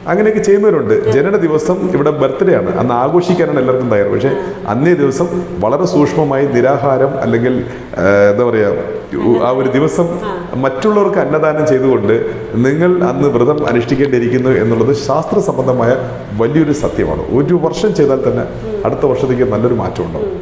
അങ്ങനെയൊക്കെ ചെയ്യുന്നവരുണ്ട്. ജനന ദിവസം ഇവിടെ ബർത്ത്ഡേ ആണ്, അന്ന് ആഘോഷിക്കാനാണ് എല്ലാവർക്കും തയ്യാറ്. പക്ഷേ അന്നേ ദിവസം വളരെ സൂക്ഷ്മമായി നിരാഹാരം അല്ലെങ്കിൽ എന്താ പറയുക, ആ ഒരു ദിവസം മറ്റുള്ളവർക്ക് അന്നദാനം ചെയ്തുകൊണ്ട് നിങ്ങൾ അന്ന് വ്രതം അനുഷ്ഠിക്കേണ്ടിയിരിക്കുന്നു എന്നുള്ളത് ശാസ്ത്ര സംബന്ധമായ വലിയൊരു സത്യമാണ്. ഒരു വർഷം ചെയ്താൽ തന്നെ അടുത്ത വർഷത്തേക്ക് നല്ലൊരു മാറ്റം ഉണ്ടാവും.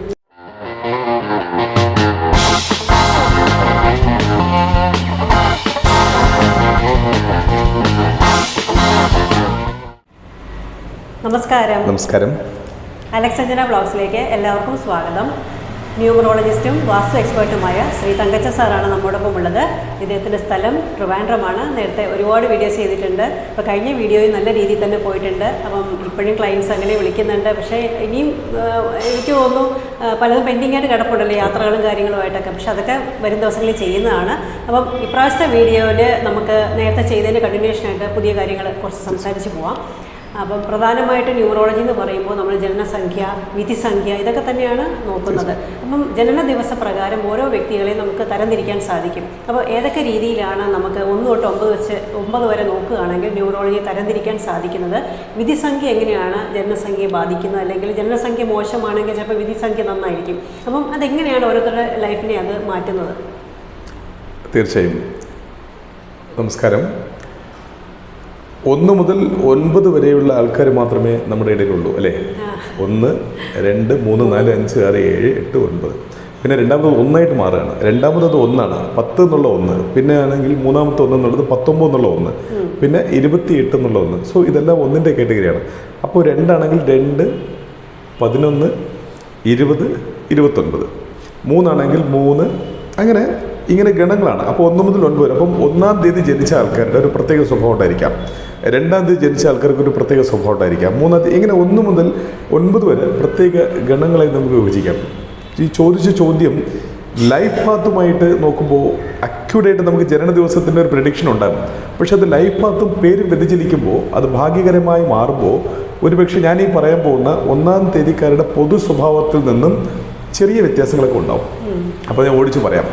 നമസ്കാരം. നമസ്കാരം. അലക്സഞ്ജന വ്ളോഗ്സിലേക്ക് എല്ലാവർക്കും സ്വാഗതം. ന്യൂമറോളജിസ്റ്റും വാസ്തു എക്സ്പേർട്ടുമായ ശ്രീ തങ്കച്ച സാറാണ് നമ്മോടൊപ്പം ഉള്ളത്. ഇദ്ദേഹത്തിൻ്റെ സ്ഥലം ട്രിവാൻഡ്രമാണ്. നേരത്തെ ഒരുപാട് വീഡിയോസ് ചെയ്തിട്ടുണ്ട്. അപ്പോൾ കഴിഞ്ഞ വീഡിയോയിൽ നല്ല രീതിയിൽ തന്നെ പോയിട്ടുണ്ട്. അപ്പം ഇപ്പോഴും ക്ലയൻസ് അങ്ങനെ വിളിക്കുന്നുണ്ട്. പക്ഷേ ഇനിയും എനിക്ക് തോന്നുന്നു പലതും പെൻഡിങ് ആയിട്ട് കിടപ്പുണ്ടല്ലോ, യാത്രകളും കാര്യങ്ങളുമായിട്ടൊക്കെ. പക്ഷെ അതൊക്കെ വരും ദിവസങ്ങളിൽ ചെയ്യുന്നതാണ്. അപ്പം ഇപ്രാവശ്യത്തെ വീഡിയോയിൽ നമുക്ക് നേരത്തെ ചെയ്തതിൻ്റെ കണ്ടിന്യൂഷനായിട്ട് പുതിയ കാര്യങ്ങൾ കുറച്ച് സംസാരിച്ച് പോവാം. അപ്പം പ്രധാനമായിട്ട് ന്യൂമറോളജി എന്ന് പറയുമ്പോൾ നമ്മൾ ജനനസംഖ്യ, വിധിസംഖ്യ ഇതൊക്കെ തന്നെയാണ് നോക്കുന്നത്. അപ്പം ജനന ദിവസ പ്രകാരം ഓരോ വ്യക്തികളെയും നമുക്ക് തരംതിരിക്കാൻ സാധിക്കും. അപ്പോൾ ഏതൊക്കെ രീതിയിലാണ് നമുക്ക് 1 തൊട്ട് 9 വരെ നോക്കുകയാണെങ്കിൽ ന്യൂമറോളജിയെ തരംതിരിക്കാൻ സാധിക്കുന്നത്? വിധിസംഖ്യ എങ്ങനെയാണ് ജനനസംഖ്യയെ ബാധിക്കുന്നത്? അല്ലെങ്കിൽ ജനനസംഖ്യ മോശമാണെങ്കിൽ ചിലപ്പോൾ വിധിസംഖ്യ നന്നായിരിക്കും. അപ്പം അതെങ്ങനെയാണ് ഓരോരുത്തരുടെ ലൈഫിനെ അത് മാറ്റുന്നത്? തീർച്ചയായും. നമസ്കാരം. 1 മുതൽ 9 വരെയുള്ള ആൾക്കാർ മാത്രമേ നമ്മുടെ ഇടയിലുള്ളൂ, അല്ലേ? 1, 2, 3, 4, 5, 6, 7, 8, 9. പിന്നെ രണ്ടാമത് 1 മാറുകയാണ്. രണ്ടാമത്തത് 1 10 എന്നുള്ള 1. പിന്നെ ആണെങ്കിൽ മൂന്നാമത്തെ 1 എന്നുള്ളത് 19 എന്നുള്ള 1. പിന്നെ 28 എന്നുള്ള 1. സോ ഇതെല്ലാം 1ൻ്റെ കാറ്റഗറിയാണ്. അപ്പോൾ 2 ആണെങ്കിൽ 2, 11, 20, 29. 3 ആണെങ്കിൽ 3. ഇങ്ങനെ ഗണങ്ങളാണ്. അപ്പോൾ 1 മുതൽ 9 വരെ. അപ്പം 1-ാം തീയതി ജനിച്ച ആൾക്കാരുടെ ഒരു പ്രത്യേക സ്വഭാവം ഉണ്ടായിരിക്കാം. 2-ാം തീയതി ജനിച്ച ആൾക്കാർക്ക് ഒരു പ്രത്യേക സ്വഭാവം ഉണ്ടായിരിക്കാം. 3-ാം തീയതി ഇങ്ങനെ 1 മുതൽ 9 വരെ പ്രത്യേക ഗണങ്ങളായി നമുക്ക് വിഭജിക്കാം. ഈ ചോദിച്ച ചോദ്യം ലൈഫ് പാത്തുമായിട്ട് നോക്കുമ്പോൾ അക്യുറേറ്റ് നമുക്ക് ജനന ദിവസത്തിൻ്റെ ഒരു പ്രഡിക്ഷൻ ഉണ്ടാകും. പക്ഷെ അത് ലൈഫ് പാത്തും പേരും വ്യതിചലിക്കുമ്പോൾ അത് ഭാഗ്യകരമായി മാറുമ്പോൾ ഒരുപക്ഷെ ഞാനീ പറയാൻ പോകുന്ന 1-ാം തീയതിക്കാരുടെ പൊതു സ്വഭാവത്തിൽ നിന്നും ചെറിയ വ്യത്യാസങ്ങളൊക്കെ ഉണ്ടാവും. അപ്പോൾ ഞാൻ ഓടിച്ച് പറയാം.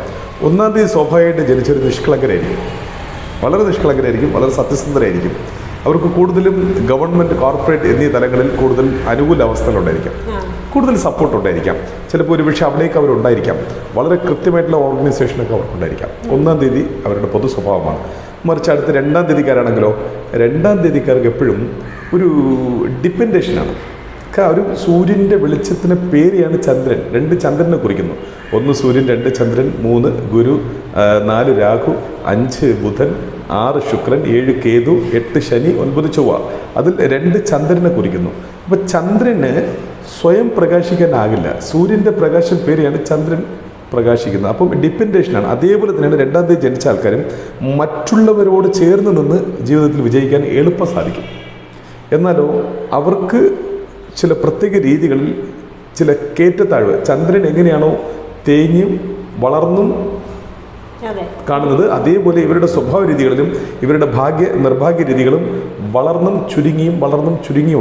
1-ാം തീയതി സ്വാഭാവികമായിട്ട് ജനിച്ചൊരു നിഷ്കളങ്കരായിരിക്കും, വളരെ നിഷ്കളങ്കരായിരിക്കും, വളരെ സത്യസന്ധരായിരിക്കും. അവർക്ക് കൂടുതലും ഗവൺമെൻറ്, കോർപ്പറേറ്റ് എന്നീ തലങ്ങളിൽ കൂടുതൽ അനുകൂല അവസ്ഥകളുണ്ടായിരിക്കാം, കൂടുതൽ സപ്പോർട്ട് ഉണ്ടായിരിക്കാം. ചിലപ്പോൾ ഒരുപക്ഷെ അവിടേക്ക് അവരുണ്ടായിരിക്കാം. വളരെ കൃത്യമായിട്ടുള്ള ഓർഗനൈസേഷനൊക്കെ അവർക്കുണ്ടായിരിക്കാം. 1-ാം തീയതി അവരുടെ പൊതു സ്വഭാവമാണ്. മറിച്ച് അടുത്ത് 2-ാം തീയതിക്കാരാണെങ്കിലോ 2-ാം തീയതിക്കാർക്ക് എപ്പോഴും ഒരു ഡിപ്പെൻഡേഷനാണ്. ഒരു സൂര്യൻ്റെ വെളിച്ചത്തിന് പേരെയാണ് ചന്ദ്രൻ. 2 ചന്ദ്രനെ കുറിക്കുന്നു. 1 സൂര്യൻ, 2 ചന്ദ്രൻ, 3 ഗുരു, 4 രാഹു, 5 ബുധൻ, 6 ശുക്രൻ, 7 കേതു, 8 ശനി, 9 ചൊവ്വ. അതിൽ 2 ചന്ദ്രനെ കുറിക്കുന്നു. അപ്പോൾ ചന്ദ്രന് സ്വയം പ്രകാശിക്കാനാകില്ല. സൂര്യൻ്റെ പ്രകാശം പേരെയാണ് ചന്ദ്രൻ പ്രകാശിക്കുന്നത്. അപ്പം ഡിപ്പെൻഡേഷനാണ്. അതേപോലെ തന്നെയാണ് 2-ാം തീയതി ജനിച്ച ആൾക്കാരും മറ്റുള്ളവരോട് ചേർന്ന് നിന്ന് ജീവിതത്തിൽ വിജയിക്കാൻ എളുപ്പം സാധിക്കും. എന്നാലോ അവർക്ക് ചില പ്രത്യേക രീതികളിൽ ചില കയറ്റത്താഴ്വ്, ചന്ദ്രൻ എങ്ങനെയാണോ തേഞ്ഞും വളർന്നും കാണുന്നത് അതേപോലെ ഇവരുടെ സ്വഭാവ രീതികളിലും ഇവരുടെ നിർഭാഗ്യ രീതികളും വളർന്നും ചുരുങ്ങിയും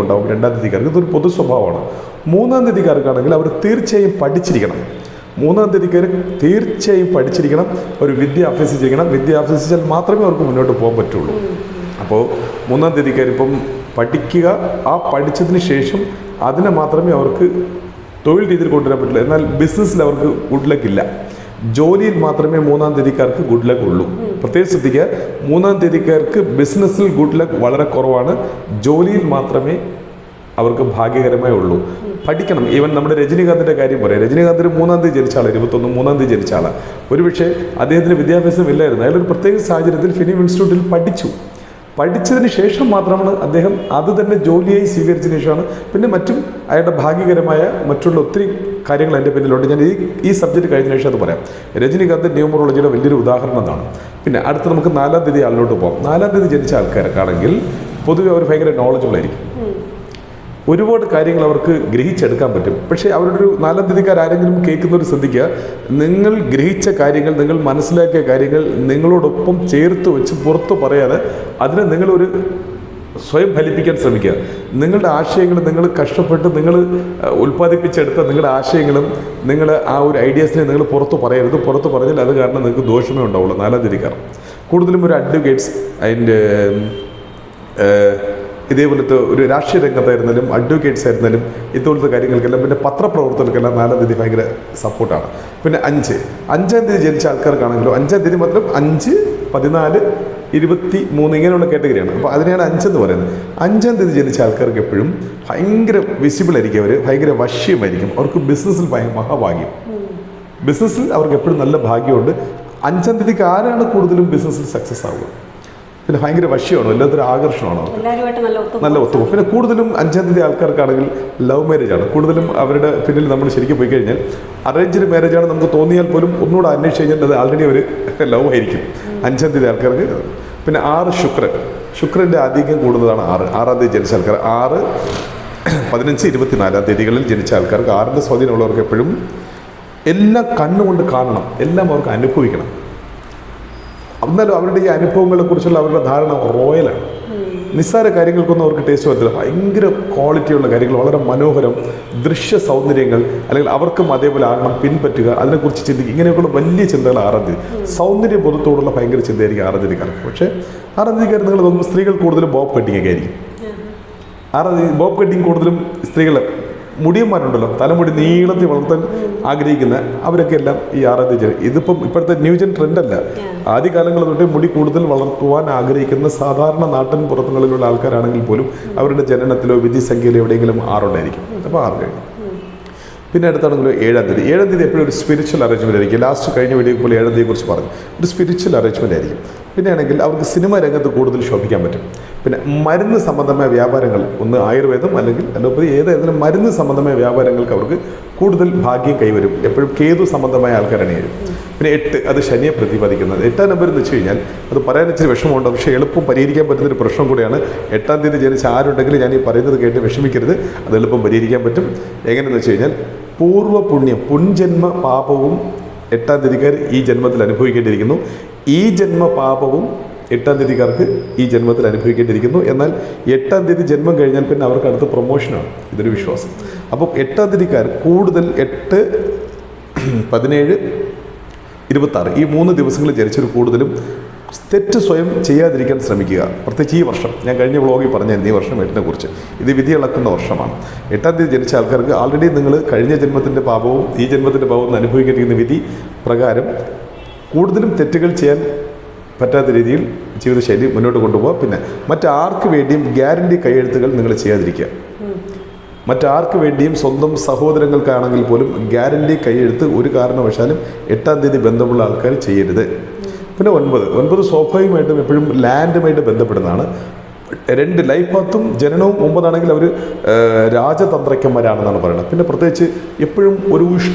ഉണ്ടാവും 2-ാം തീയതിക്കാർക്ക്. ഇതൊരു പൊതു സ്വഭാവമാണ്. 3-ാം തീയതിക്കാർക്കാണെങ്കിൽ അവർ തീർച്ചയായും പഠിച്ചിരിക്കണം. 3-ാം തീയതിക്കാർ തീർച്ചയായും പഠിച്ചിരിക്കണം. ഒരു വിദ്യ അഭ്യസിച്ചിരിക്കണം. വിദ്യ അഭ്യസിച്ചാൽ മാത്രമേ അവർക്ക് മുന്നോട്ട് പോകാൻ പറ്റുള്ളൂ. അപ്പോൾ 3-ാം തീയതിക്കാർ ഇപ്പം പഠിക്കുക, ആ പഠിച്ചതിന് ശേഷം അതിനെ മാത്രമേ അവർക്ക് തൊഴിൽ രീതിയിൽ കൊണ്ടുവരാൻ പറ്റുള്ളൂ. എന്നാൽ ബിസിനസ്സിൽ അവർക്ക് ഗുഡ് ലക്ക് ഇല്ല. ജോലിയിൽ മാത്രമേ 3-ാം തീയതിക്കാർക്ക് ഗുഡ് ലക്ക് ഉള്ളൂ. പ്രത്യേകം ശ്രദ്ധിക്കുക, 3-ാം തീയതിക്കാർക്ക് ബിസിനസ്സിൽ ഗുഡ് ലക്ക് വളരെ കുറവാണ്. ജോലിയിൽ മാത്രമേ അവർക്ക് ഭാഗ്യകരമായി ഉള്ളൂ. പഠിക്കണം. ഈവൻ നമ്മുടെ രജനീകാന്തിൻ്റെ കാര്യം പറയാം. രജനീകാന്തിന് 3-ാം തീയതി ജനിച്ച ആളാണ്, 21 3-ാം തീയതി ജനിച്ച ആളാണ്. ഒരുപക്ഷെ അദ്ദേഹത്തിന് വിദ്യാഭ്യാസം ഇല്ലായിരുന്നു. അയാളൊരു പ്രത്യേക സാഹചര്യത്തിൽ ഫിലിം ഇൻസ്റ്റിറ്റ്യൂട്ടിൽ പഠിച്ചതിന് ശേഷം മാത്രമാണ് അദ്ദേഹം അത് തന്നെ ജോലിയായി സ്വീകരിച്ചതിന് ശേഷമാണ് പിന്നെ മറ്റും അയാളുടെ ഭാഗ്യകരമായ മറ്റുള്ള ഒത്തിരി കാര്യങ്ങൾ എൻ്റെ പിന്നിലുണ്ട്. ഞാൻ ഈ സബ്ജക്റ്റ് കഴിഞ്ഞ ശേഷം അത് പറയാം. രജനീകാന്ത് ന്യൂമറോളജിയുടെ വലിയൊരു ഉദാഹരണമാണ്. പിന്നെ അടുത്ത് നമുക്ക് 4-ാം തീയതി ആളിലോട്ട് പോകാം. 4-ാം തീയതി ജനിച്ച ആൾക്കാർക്കാണെങ്കിൽ പൊതുവെ അവർ ഭയങ്കര നോളജബിൾ ആയിരിക്കും. ഒരുപാട് കാര്യങ്ങൾ അവർക്ക് ഗ്രഹിച്ചെടുക്കാൻ പറ്റും. പക്ഷേ അവരുടെ ഒരു 4-ാം തീയതിക്കാരെങ്കിലും കേൾക്കുന്നവർ ശ്രദ്ധിക്കുക, നിങ്ങൾ ഗ്രഹിച്ച കാര്യങ്ങൾ, നിങ്ങൾ മനസ്സിലാക്കിയ കാര്യങ്ങൾ നിങ്ങളോടൊപ്പം ചേർത്ത് വെച്ച് പുറത്ത് പറയാതെ അതിനെ നിങ്ങളൊരു സ്വയം ഫലിപ്പിക്കാൻ ശ്രമിക്കുക. നിങ്ങളുടെ ആശയങ്ങൾ നിങ്ങൾ കഷ്ടപ്പെട്ട് നിങ്ങൾ ഉൽപ്പാദിപ്പിച്ചെടുത്ത നിങ്ങളുടെ ആശയങ്ങളും നിങ്ങൾ ആ ഒരു ഐഡിയാസിനെ നിങ്ങൾ പുറത്ത് പറയരുത്. പുറത്ത് പറഞ്ഞാൽ അത് കാരണം നിങ്ങൾക്ക് ദോഷമേ ഉണ്ടാവുള്ളൂ. 4-ാം തീയതിക്കാർ കൂടുതലും ഒരു അഡ്വക്കേറ്റ്സ് അതിൻ്റെ ഇതേപോലത്തെ ഒരു രാഷ്ട്രീയ രംഗത്തായിരുന്നാലും അഡ്വക്കേറ്റ്സ് ആയിരുന്നാലും ഇതുപോലത്തെ കാര്യങ്ങൾക്കെല്ലാം, പിന്നെ പത്രപ്രവർത്തകർക്കെല്ലാം 4-ാം തീയതി ഭയങ്കര സപ്പോർട്ടാണ്. പിന്നെ 5-ാം തീയതി ജനിച്ച ആൾക്കാർക്കാണെങ്കിലും 5-ാം തീയതി മാത്രം 5, 14, 23 ഇങ്ങനെയുള്ള കാറ്റഗറിയാണ്. അപ്പോൾ അതിനെയാണ് 5 എന്ന് പറയുന്നത്. 5-ാം തീയതി ജനിച്ച ആൾക്കാർക്ക് എപ്പോഴും ഭയങ്കര വിസിബിൾ ആയിരിക്കും, അവർ ഭയങ്കര വശ്യമായിരിക്കും, അവർക്ക് ബിസിനസ്സിൽ മഹാഭാഗ്യം, ബിസിനസ്സിൽ അവർക്ക് എപ്പോഴും നല്ല ഭാഗ്യമുണ്ട്. 5-ാം തീയതിക്ക് ആരാണ് കൂടുതലും ബിസിനസ്സിൽ സക്സസ് ആവുക? പിന്നെ ഭയങ്കര വശ്യമാണോ, എല്ലാത്തിനും ആകർഷണമാണോ, നല്ല ഒത്തുപോകും. പിന്നെ കൂടുതലും 5-ാം തീയതി ആൾക്കാർക്കാണെങ്കിൽ ലവ് മാരേജ് ആണ് കൂടുതലും അവരുടെ പിന്നിൽ. നമ്മൾ ശരിക്കും പോയി കഴിഞ്ഞാൽ അറേഞ്ച്ഡ് മാരേജാണ് നമുക്ക് തോന്നിയാൽ പോലും ഒന്നുകൂടെ അന്വേഷിച്ച് കഴിഞ്ഞാൽ അത് ആൾറെഡി ഒരു ലവ് ആയിരിക്കും 5-ാം തീയതി ആൾക്കാർക്ക്. പിന്നെ 6 ശുക്രൻ്റെ ആധിക്യം കൂടുന്നതാണ് 6-ാം തീയതി ജനിച്ച ആൾക്കാർ. 6, 15, 24 തീയതികളിൽ ജനിച്ച ആൾക്കാർക്ക് 6ൻ്റെ സ്വാധീനമുള്ളവർക്ക് എപ്പോഴും എല്ലാം കണ്ണുകൊണ്ട് കാണണം, എല്ലാം അവർക്ക് അനുഭവിക്കണം. എന്നാലും അവരുടെ ഈ അനുഭവങ്ങളെക്കുറിച്ചുള്ള അവരുടെ ധാരണ റോയലാണ്. നിസ്സാര കാര്യങ്ങൾക്കൊന്നും അവർക്ക് ടേസ്റ്റ് വരത്തില്ല. ഭയങ്കര ക്വാളിറ്റിയുള്ള കാര്യങ്ങൾ, വളരെ മനോഹരം, ദൃശ്യ സൗന്ദര്യങ്ങൾ, അല്ലെങ്കിൽ അവർക്കും അതേപോലെ ആകണം, പിൻപറ്റുക, അതിനെക്കുറിച്ച് ചിന്തിക്കുക, ഇങ്ങനെയൊക്കെയുള്ള വലിയ ചിന്തകൾ 6-ാം തീയതി. സൗന്ദര്യബോധത്തോടുള്ള ഭയങ്കര ചിന്തയായിരിക്കും 6-ാം തീയതിക്കാർക്ക്. പക്ഷേ 6-ാം തീയതിക്കാർ നിങ്ങൾ നോക്കുമ്പോൾ സ്ത്രീകൾ കൂടുതലും ബോബ് കട്ടിങ്ങൊക്കെ ആയിരിക്കും. 6-ാം തീയതി ബോബ് കട്ടിങ് കൂടുതലും സ്ത്രീകൾ, മുടിയന്മാരുണ്ടല്ലോ, തലമുടി നീളത്തിൽ വളർത്താൻ ആഗ്രഹിക്കുന്ന അവരൊക്കെ എല്ലാം ഈ 6-ാം തീയതി. ഇതിപ്പം ഇപ്പോഴത്തെ ന്യൂജൻ ട്രെൻഡല്ല. ആദ്യകാലങ്ങൾ തൊട്ടേ മുടി കൂടുതൽ വളർത്തുവാൻ ആഗ്രഹിക്കുന്ന സാധാരണ നാട്ടിൻ പുറത്തുകളിലുള്ള ആൾക്കാരാണെങ്കിൽ പോലും അവരുടെ ജനനത്തിലോ വിധിസംഖ്യയിലോ എവിടെയെങ്കിലും 6 ഉണ്ടായിരിക്കും. അപ്പോൾ 6 കഴിഞ്ഞു. പിന്നെ അടുത്താണെങ്കിലും 7-ാം തീയതി. 7-ാം തീയതി എപ്പോഴും ഒരു സ്പിരിച്വൽ അറേഞ്ച്മെൻ്റ് ആയിരിക്കും. ലാസ്റ്റ് കഴിഞ്ഞ വീഡിയോ പോലെ 7-ാം തീയതിയെ കുറിച്ച് പറഞ്ഞു, ഒരു സ്പിരിച്വൽ അറേഞ്ച്മെൻ്റ് ആയിരിക്കും. പിന്നെ ആണെങ്കിൽ അവർക്ക് സിനിമ രംഗത്ത് കൂടുതൽ ശോഭിക്കാൻ പറ്റും. പിന്നെ മരുന്ന് സംബന്ധമായ വ്യാപാരങ്ങൾ, ഒന്ന് ആയുർവേദം അല്ലെങ്കിൽ അലോപ്പതി, ഏതായാലും മരുന്ന് സംബന്ധമായ വ്യാപാരങ്ങൾക്ക് അവർക്ക് കൂടുതൽ ഭാഗ്യം കൈവരും. എപ്പോഴും കേതു സംബന്ധമായ ആൾക്കാരാണ് 7. പിന്നെ 8 അത് ശനിയെ പ്രതിപാദിക്കുന്നത്. 8-ാം നമ്പർ എന്ന് വെച്ച് കഴിഞ്ഞാൽ അത് പറയാൻ ഇച്ചിരി വിഷമമുണ്ട്, പക്ഷേ എളുപ്പം പരിഹരിക്കാൻ പറ്റുന്നൊരു പ്രശ്നം കൂടിയാണ്. 8-ാം തീയതി ജനിച്ച ആരുണ്ടെങ്കിലും ഞാൻ ഈ പറയുന്നത് കേട്ട് വിഷമിക്കരുത്, അത് എളുപ്പം പരിഹരിക്കാൻ പറ്റും. എങ്ങനെയെന്ന് വെച്ച് കഴിഞ്ഞാൽ പൂർവ്വ പുണ്യം, പുൻജന്മ പാപവും 8-ാം തീയതിക്കാർ ഈ ജന്മത്തിൽ അനുഭവിക്കേണ്ടിയിരിക്കുന്നു. ഈ ജന്മ പാപവും 8-ാം തീയതിക്കാർക്ക് ഈ ജന്മത്തിൽ അനുഭവിക്കേണ്ടിയിരിക്കുന്നു. എന്നാൽ 8-ാം തീയതി ജന്മം കഴിഞ്ഞാൽ പിന്നെ അവർക്ക് അടുത്ത പ്രൊമോഷനാണ്. ഇതൊരു വിശ്വാസം. അപ്പം 8-ാം തീയതിക്കാർ കൂടുതൽ 8, 17, 26 ഈ 3 ദിവസങ്ങളിൽ ജനിച്ചൊരു കൂടുതലും തെറ്റ് സ്വയം ചെയ്യാതിരിക്കാൻ ശ്രമിക്കുക. പ്രത്യേകിച്ച് ഈ വർഷം, ഞാൻ കഴിഞ്ഞ വ്ളോഗിൽ പറഞ്ഞായിരുന്നു ഈ വർഷം 8-നെ കുറിച്ച്. ഇത് വിധി ഇളക്കുന്ന വർഷമാണ്. 8-ാം തീയതി ജനിച്ച ആൾക്കാർക്ക് ആൾറെഡി നിങ്ങൾ കഴിഞ്ഞ ജന്മത്തിൻ്റെ പാപവും ഈ ജന്മത്തിൻ്റെ പാപവും അനുഭവിക്കേണ്ടിയിരിക്കുന്ന വിധി പ്രകാരം കൂടുതലും തെറ്റുകൾ ചെയ്യാൻ പറ്റാത്ത രീതിയിൽ ജീവിതശൈലി മുന്നോട്ട് കൊണ്ടുപോകുക. പിന്നെ മറ്റാർക്ക് വേണ്ടിയും ഗ്യാരണ്ടി കൈയെഴുത്തുകൾ നിങ്ങൾ ചെയ്യാതിരിക്കുക. മറ്റാർക്ക് വേണ്ടിയും സ്വന്തം സഹോദരങ്ങൾക്കാണെങ്കിൽ പോലും ഗ്യാരണ്ടി കൈയെഴുത്ത് ഒരു കാരണവശാലും 8-ാം തീയതി ബന്ധമുള്ള ആൾക്കാർ ചെയ്യരുത്. പിന്നെ 9 സ്വാഭാവികമായിട്ടും എപ്പോഴും ലാൻഡുമായിട്ട് ബന്ധപ്പെടുന്നതാണ്. 2 ലൈഫ് പാത്തും ജനനവും 9 ആണെങ്കിൽ അവർ രാജതന്ത്രജ്ഞന്മാരാണെന്നാണ് പറയുന്നത്. പിന്നെ പ്രത്യേകിച്ച് എപ്പോഴും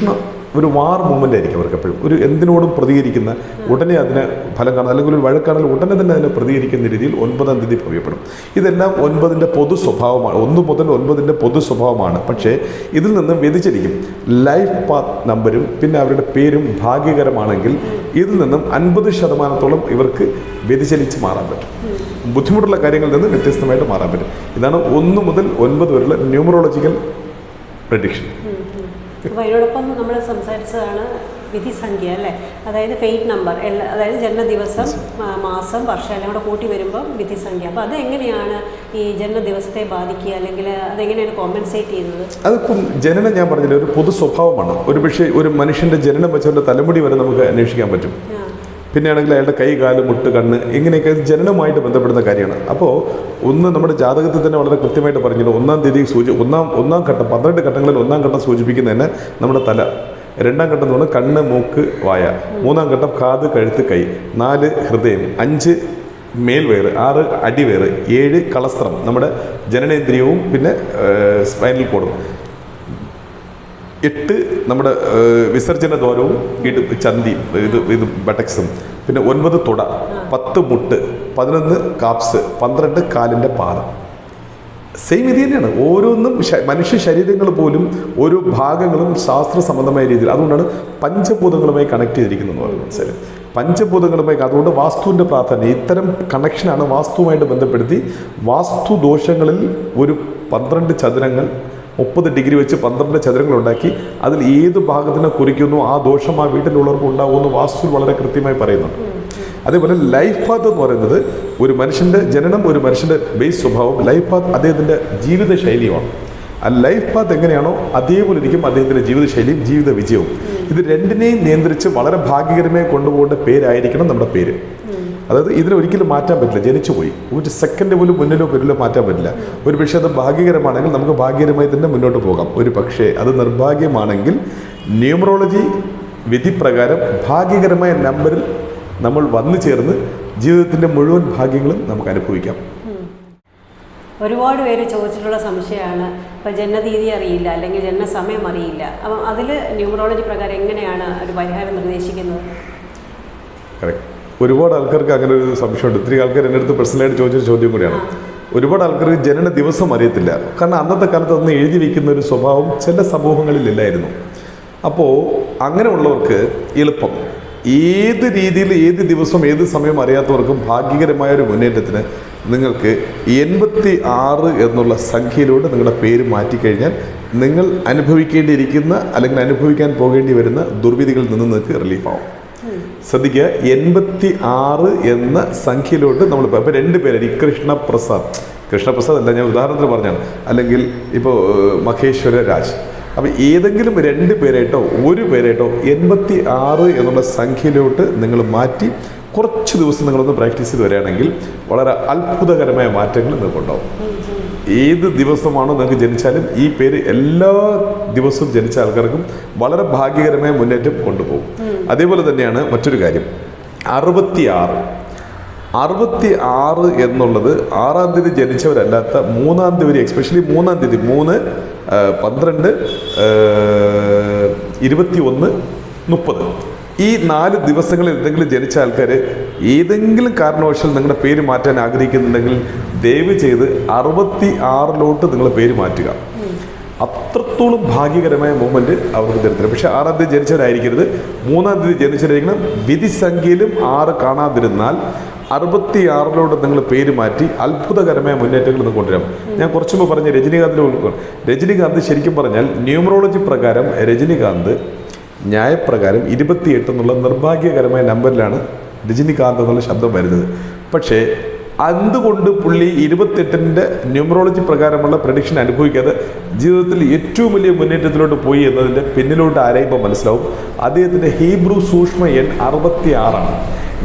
ഒരു വാർ മൂവ്മെൻ്റ് ആയിരിക്കും അവർക്ക് എപ്പോഴും. ഒരു എന്തിനോടും പ്രതികരിക്കുന്ന, ഉടനെ അതിന് ഫലം കാണുന്ന, അല്ലെങ്കിൽ ഒരു വഴക്കാണെങ്കിൽ ഉടനെ തന്നെ അതിനെ പ്രതികരിക്കുന്ന രീതിയിൽ 9-ാം തീയതി ഭവ്യപ്പെടും. ഇതെല്ലാം 9-ന്റെ പൊതു സ്വഭാവമാണ്. 1 മുതൽ 9-ന്റെ പൊതു സ്വഭാവമാണ്. പക്ഷേ ഇതിൽ നിന്നും വ്യതിചലിക്കും. ലൈഫ് പാത്ത് നമ്പരും പിന്നെ അവരുടെ പേരും ഭാഗ്യകരമാണെങ്കിൽ ഇതിൽ നിന്നും 50% ഇവർക്ക് വ്യതിചലിച്ച് മാറാൻ പറ്റും. ബുദ്ധിമുട്ടുള്ള കാര്യങ്ങളിൽ നിന്ന് വ്യത്യസ്തമായിട്ട് മാറാൻ പറ്റും. ഇതാണ് 1 മുതൽ 9 വരെയുള്ള ന്യൂമറോളജിക്കൽ പ്രഡിക്ഷൻ. അപ്പോൾ അതിനോടൊപ്പം നമ്മൾ സംസാരിച്ചതാണ് വിധിസംഖ്യ അല്ലേ, അതായത് ഫെയ്റ്റ് നമ്പർ, അതായത് ജന്മദിവസം, മാസം, വർഷം എല്ലാം കൂടെ കൂട്ടി വരുമ്പോൾ വിധിസംഖ്യ. അപ്പോൾ അതെങ്ങനെയാണ് ഈ ജന്മദിവസത്തെ ബാധിക്കുക, അല്ലെങ്കിൽ അതെങ്ങനെയാണ് കോമ്പൻസേറ്റ് ചെയ്യുന്നത്? അതിപ്പം ജനനം ഞാൻ പറഞ്ഞില്ല, ഒരു പൊതു സ്വഭാവമാണ്. ഒരു പക്ഷേ ഒരു മനുഷ്യൻ്റെ ജനനം വെച്ചവൻ്റെ തലമുടി വരെ നമുക്ക് അന്വേഷിക്കാൻ പറ്റും. പിന്നെ ആണെങ്കിൽ അയാളുടെ കൈ, കാല്, മുട്ട്, കണ്ണ്, ഇങ്ങനെയൊക്കെ ജനനവുമായിട്ട് ബന്ധപ്പെടുന്ന കാര്യമാണ്. അപ്പോൾ നമ്മുടെ ജാതകത്തിൽ തന്നെ വളരെ കൃത്യമായിട്ട് പറഞ്ഞിട്ടുണ്ട്. 1-ാം തീയതി ഒന്നാം ഘട്ടം, 12 ഘട്ടങ്ങളിൽ 1-ാം ഘട്ടം സൂചിപ്പിക്കുന്നതന്നെ നമ്മുടെ തല. 2-ാം ഘട്ടം എന്ന് പറഞ്ഞാൽ കണ്ണ്, മൂക്ക്, വായ. 3-ാം ഘട്ടം കാത്, കഴുത്ത്, കൈ. 4 ഹൃദയം. 5 മേൽവയറ്. 6 അടിവയറ്. 7 കളസ്ത്രം, നമ്മുടെ ജനനേന്ദ്രിയവും പിന്നെ സ്പൈനൽ കോഡും. 8 നമ്മുടെ വിസർജന ദ്വാരവും ചന്തിയും ഇത് ബട്ടക്സും. പിന്നെ 9 തുട, 10 മുട്ട്, 11 കാപ്സ്, 12 കാലിൻ്റെ പാദം. സെയിം ഇത് തന്നെയാണ്. ഓരോന്നും മനുഷ്യ ശരീരങ്ങൾ പോലും ഓരോ ഭാഗങ്ങളും ശാസ്ത്ര സംബന്ധമായ രീതിയിൽ, അതുകൊണ്ടാണ് പഞ്ചഭൂതങ്ങളുമായി കണക്ട് ചെയ്തിരിക്കുന്നത് എന്ന് പറയുന്നത്. മനസ്സിലായി? പഞ്ചഭൂതങ്ങളുമായി. അതുകൊണ്ട് വാസ്തുവിൻ്റെ പ്രാധാന്യം, ഇത്തരം കണക്ഷനാണ് വാസ്തുവുമായിട്ട് ബന്ധപ്പെടുത്തി. വാസ്തു ദോഷങ്ങളിൽ ഒരു 12 ചതുരങ്ങൾ 30 ഡിഗ്രി വെച്ച് 12 ചതുരങ്ങൾ ഉണ്ടാക്കി അതിൽ ഏത് ഭാഗത്തിനെ കുറിക്കുന്നു ആ ദോഷം ആ വീട്ടിലുള്ളവർക്ക് ഉണ്ടാകുമെന്ന് വാസ്തുവിൽ വളരെ കൃത്യമായി പറയുന്നുണ്ട്. അതേപോലെ ലൈഫ് പാത്ത് എന്ന് പറയുന്നത് ഒരു മനുഷ്യൻ്റെ ജനനം, ഒരു മനുഷ്യൻ്റെ ബേസ് സ്വഭാവം, ലൈഫ് പാത്ത് അദ്ദേഹത്തിൻ്റെ ജീവിത ശൈലിയുമാണ്. ആ ലൈഫ് പാത്ത് എങ്ങനെയാണോ അതേപോലെ ഇരിക്കും അദ്ദേഹത്തിൻ്റെ ജീവിതശൈലിയും ജീവിത വിജയവും. ഇത് രണ്ടിനെയും നിയന്ത്രിച്ച് വളരെ ഭാഗ്യകരമായി കൊണ്ടുപോകേണ്ട പേരായിരിക്കണം നമ്മുടെ പേര്. അതായത് ഇതിനെ ഒരിക്കലും മാറ്റാൻ പറ്റില്ല. ജനിച്ചുപോയി ഒരു സെക്കൻഡ് പോലും മുന്നിലോ പിന്നിലോ മാറ്റാൻ പറ്റില്ല. ഒരു പക്ഷേ അത് ഭാഗ്യകരമാണെങ്കിൽ നമുക്ക് ഭാഗ്യകരമായി തന്നെ മുന്നോട്ട് പോകാം. ഒരു പക്ഷേ അത് നിർഭാഗ്യമാണെങ്കിൽ ന്യൂമറോളജി വിധിപ്രകാരം ഭാഗ്യകരമായ നമ്പറിൽ നമ്മൾ വന്നു ചേർന്ന് ജീവിതത്തിൻ്റെ മുഴുവൻ ഭാഗ്യങ്ങളും നമുക്ക് അനുഭവിക്കാം. ഒരുപാട് പേര് ചോദിച്ചിട്ടുള്ള സംശയമാണ്, ഇപ്പോൾ ജനനതീയതി അറിയില്ല അല്ലെങ്കിൽ ജനനസമയം അറിയില്ല. അപ്പം അതിൽ ന്യൂമറോളജി പ്രകാരം എങ്ങനെയാണ് ഒരു പരിഹാരം നിർദ്ദേശിക്കുന്നത്? കറക്റ്റ്. ഒരുപാട് ആൾക്കാർക്ക് അങ്ങനെ ഒരു സംശയമുണ്ട്. ഒത്തിരി ആൾക്കാർ എൻ്റെ അടുത്ത് പേഴ്സണലായിട്ട് ചോദിച്ചൊരു ചോദ്യം കൂടിയാണ്. ഒരുപാട് ആൾക്കാർക്ക് ജനന ദിവസം അറിയത്തില്ല. കാരണം അന്നത്തെ കാലത്ത് അന്ന് എഴുതി വയ്ക്കുന്ന ഒരു സ്വഭാവം ചില സമൂഹങ്ങളിലില്ലായിരുന്നു. അപ്പോൾ അങ്ങനെയുള്ളവർക്ക് എളുപ്പം ഏത് രീതിയിൽ ഏത് ദിവസം ഏത് സമയം അറിയാത്തവർക്കും ഭാഗ്യകരമായ ഒരു മുന്നേറ്റത്തിന് നിങ്ങൾക്ക് 86 എന്നുള്ള സംഖ്യയിലൂടെ നിങ്ങളുടെ പേര് മാറ്റിക്കഴിഞ്ഞാൽ നിങ്ങൾ അനുഭവിക്കേണ്ടിയിരിക്കുന്ന അല്ലെങ്കിൽ അനുഭവിക്കാൻ പോകേണ്ടി വരുന്ന ദുർവിധികളിൽ നിന്ന് നിങ്ങൾക്ക് റിലീഫാവും. ശ്രദ്ധിക്കുക, 86 എന്ന സംഖ്യയിലോട്ട് നമ്മൾ ഇപ്പോൾ 2 പേരായിരിക്കും. കൃഷ്ണപ്രസാദ് അല്ല, ഞാൻ ഉദാഹരണത്തിന് പറഞ്ഞാണ്. അല്ലെങ്കിൽ ഇപ്പോൾ മഹേശ്വര രാജ്. അപ്പോൾ ഏതെങ്കിലും 2 പേരായിട്ടോ 1 പേരായിട്ടോ 86 എന്നുള്ള സംഖ്യയിലോട്ട് നിങ്ങൾ മാറ്റി കുറച്ച് ദിവസം നിങ്ങളൊന്ന് പ്രാക്ടീസ് ചെയ്ത് വരികയാണെങ്കിൽ വളരെ അത്ഭുതകരമായ മാറ്റങ്ങൾ നിങ്ങൾക്കുണ്ടാവും. ഏത് ദിവസമാണോ നിങ്ങൾക്ക് ജനിച്ചാലും ഈ പേര് എല്ലാ ദിവസവും ജനിച്ച ആൾക്കാർക്കും വളരെ ഭാഗ്യകരമായ മുന്നേറ്റം കൊണ്ടുപോകും. അതേപോലെ തന്നെയാണ് മറ്റൊരു കാര്യം, 66 എന്നുള്ളത് 6-ാം തീയതി ജനിച്ചവരല്ലാത്ത 3-ാം തീയതി, എക്സ്പെഷ്യലി 3-ാം തീയതി 3, 12, 21, 30 ഈ 4 ദിവസങ്ങളിൽ എന്തെങ്കിലും ജനിച്ച ആൾക്കാർ ഏതെങ്കിലും കാരണവശാൽ നിങ്ങളുടെ പേര് മാറ്റാൻ ആഗ്രഹിക്കുന്നുണ്ടെങ്കിൽ ദയവ് ചെയ്ത് 66ലോട്ട് നിങ്ങളുടെ പേര് മാറ്റുക. അത്രത്തോളം ഭാഗ്യകരമായ മൂവ്മെൻറ്റ് അവർക്ക് തരത്തില്ല. പക്ഷേ 6-ാം തീയതി ജനിച്ചവരായിരിക്കരുത്, 3-ാം തീയതി ജനിച്ചവരായിരിക്കണം. വിധിസംഖ്യയിലും 6 കാണാതിരുന്നാൽ 66ലോട്ട് നിങ്ങൾ പേര് മാറ്റി അത്ഭുതകരമായ മുന്നേറ്റങ്ങൾ നിങ്ങൾ കൊണ്ടുവരാം. ഞാൻ കുറച്ചു മുമ്പ് പറഞ്ഞ രജനികാന്ത് ശരിക്കും പറഞ്ഞാൽ ന്യൂമറോളജി പ്രകാരം രജനികാന്ത് ന്യായപ്രകാരം 28 എന്നുള്ള നിർഭാഗ്യകരമായ നമ്പറിലാണ് രജനികാന്ത് എന്നുള്ള ശബ്ദം വരുന്നത്. പക്ഷേ എന്തുകൊണ്ട് പുള്ളി 28ൻ്റെ ന്യൂമറോളജി പ്രകാരമുള്ള പ്രഡിക്ഷൻ അനുഭവിക്കാതെ ജീവിതത്തിൽ ഏറ്റവും വലിയ മുന്നേറ്റത്തിലോട്ട് പോയി എന്നതിൻ്റെ പിന്നിലോട്ട് ആരായിപ്പോൾ മനസ്സിലാവും. അദ്ദേഹത്തിൻ്റെ ഹീബ്രു സൂക്ഷ്മ എൺ 66ആണ്.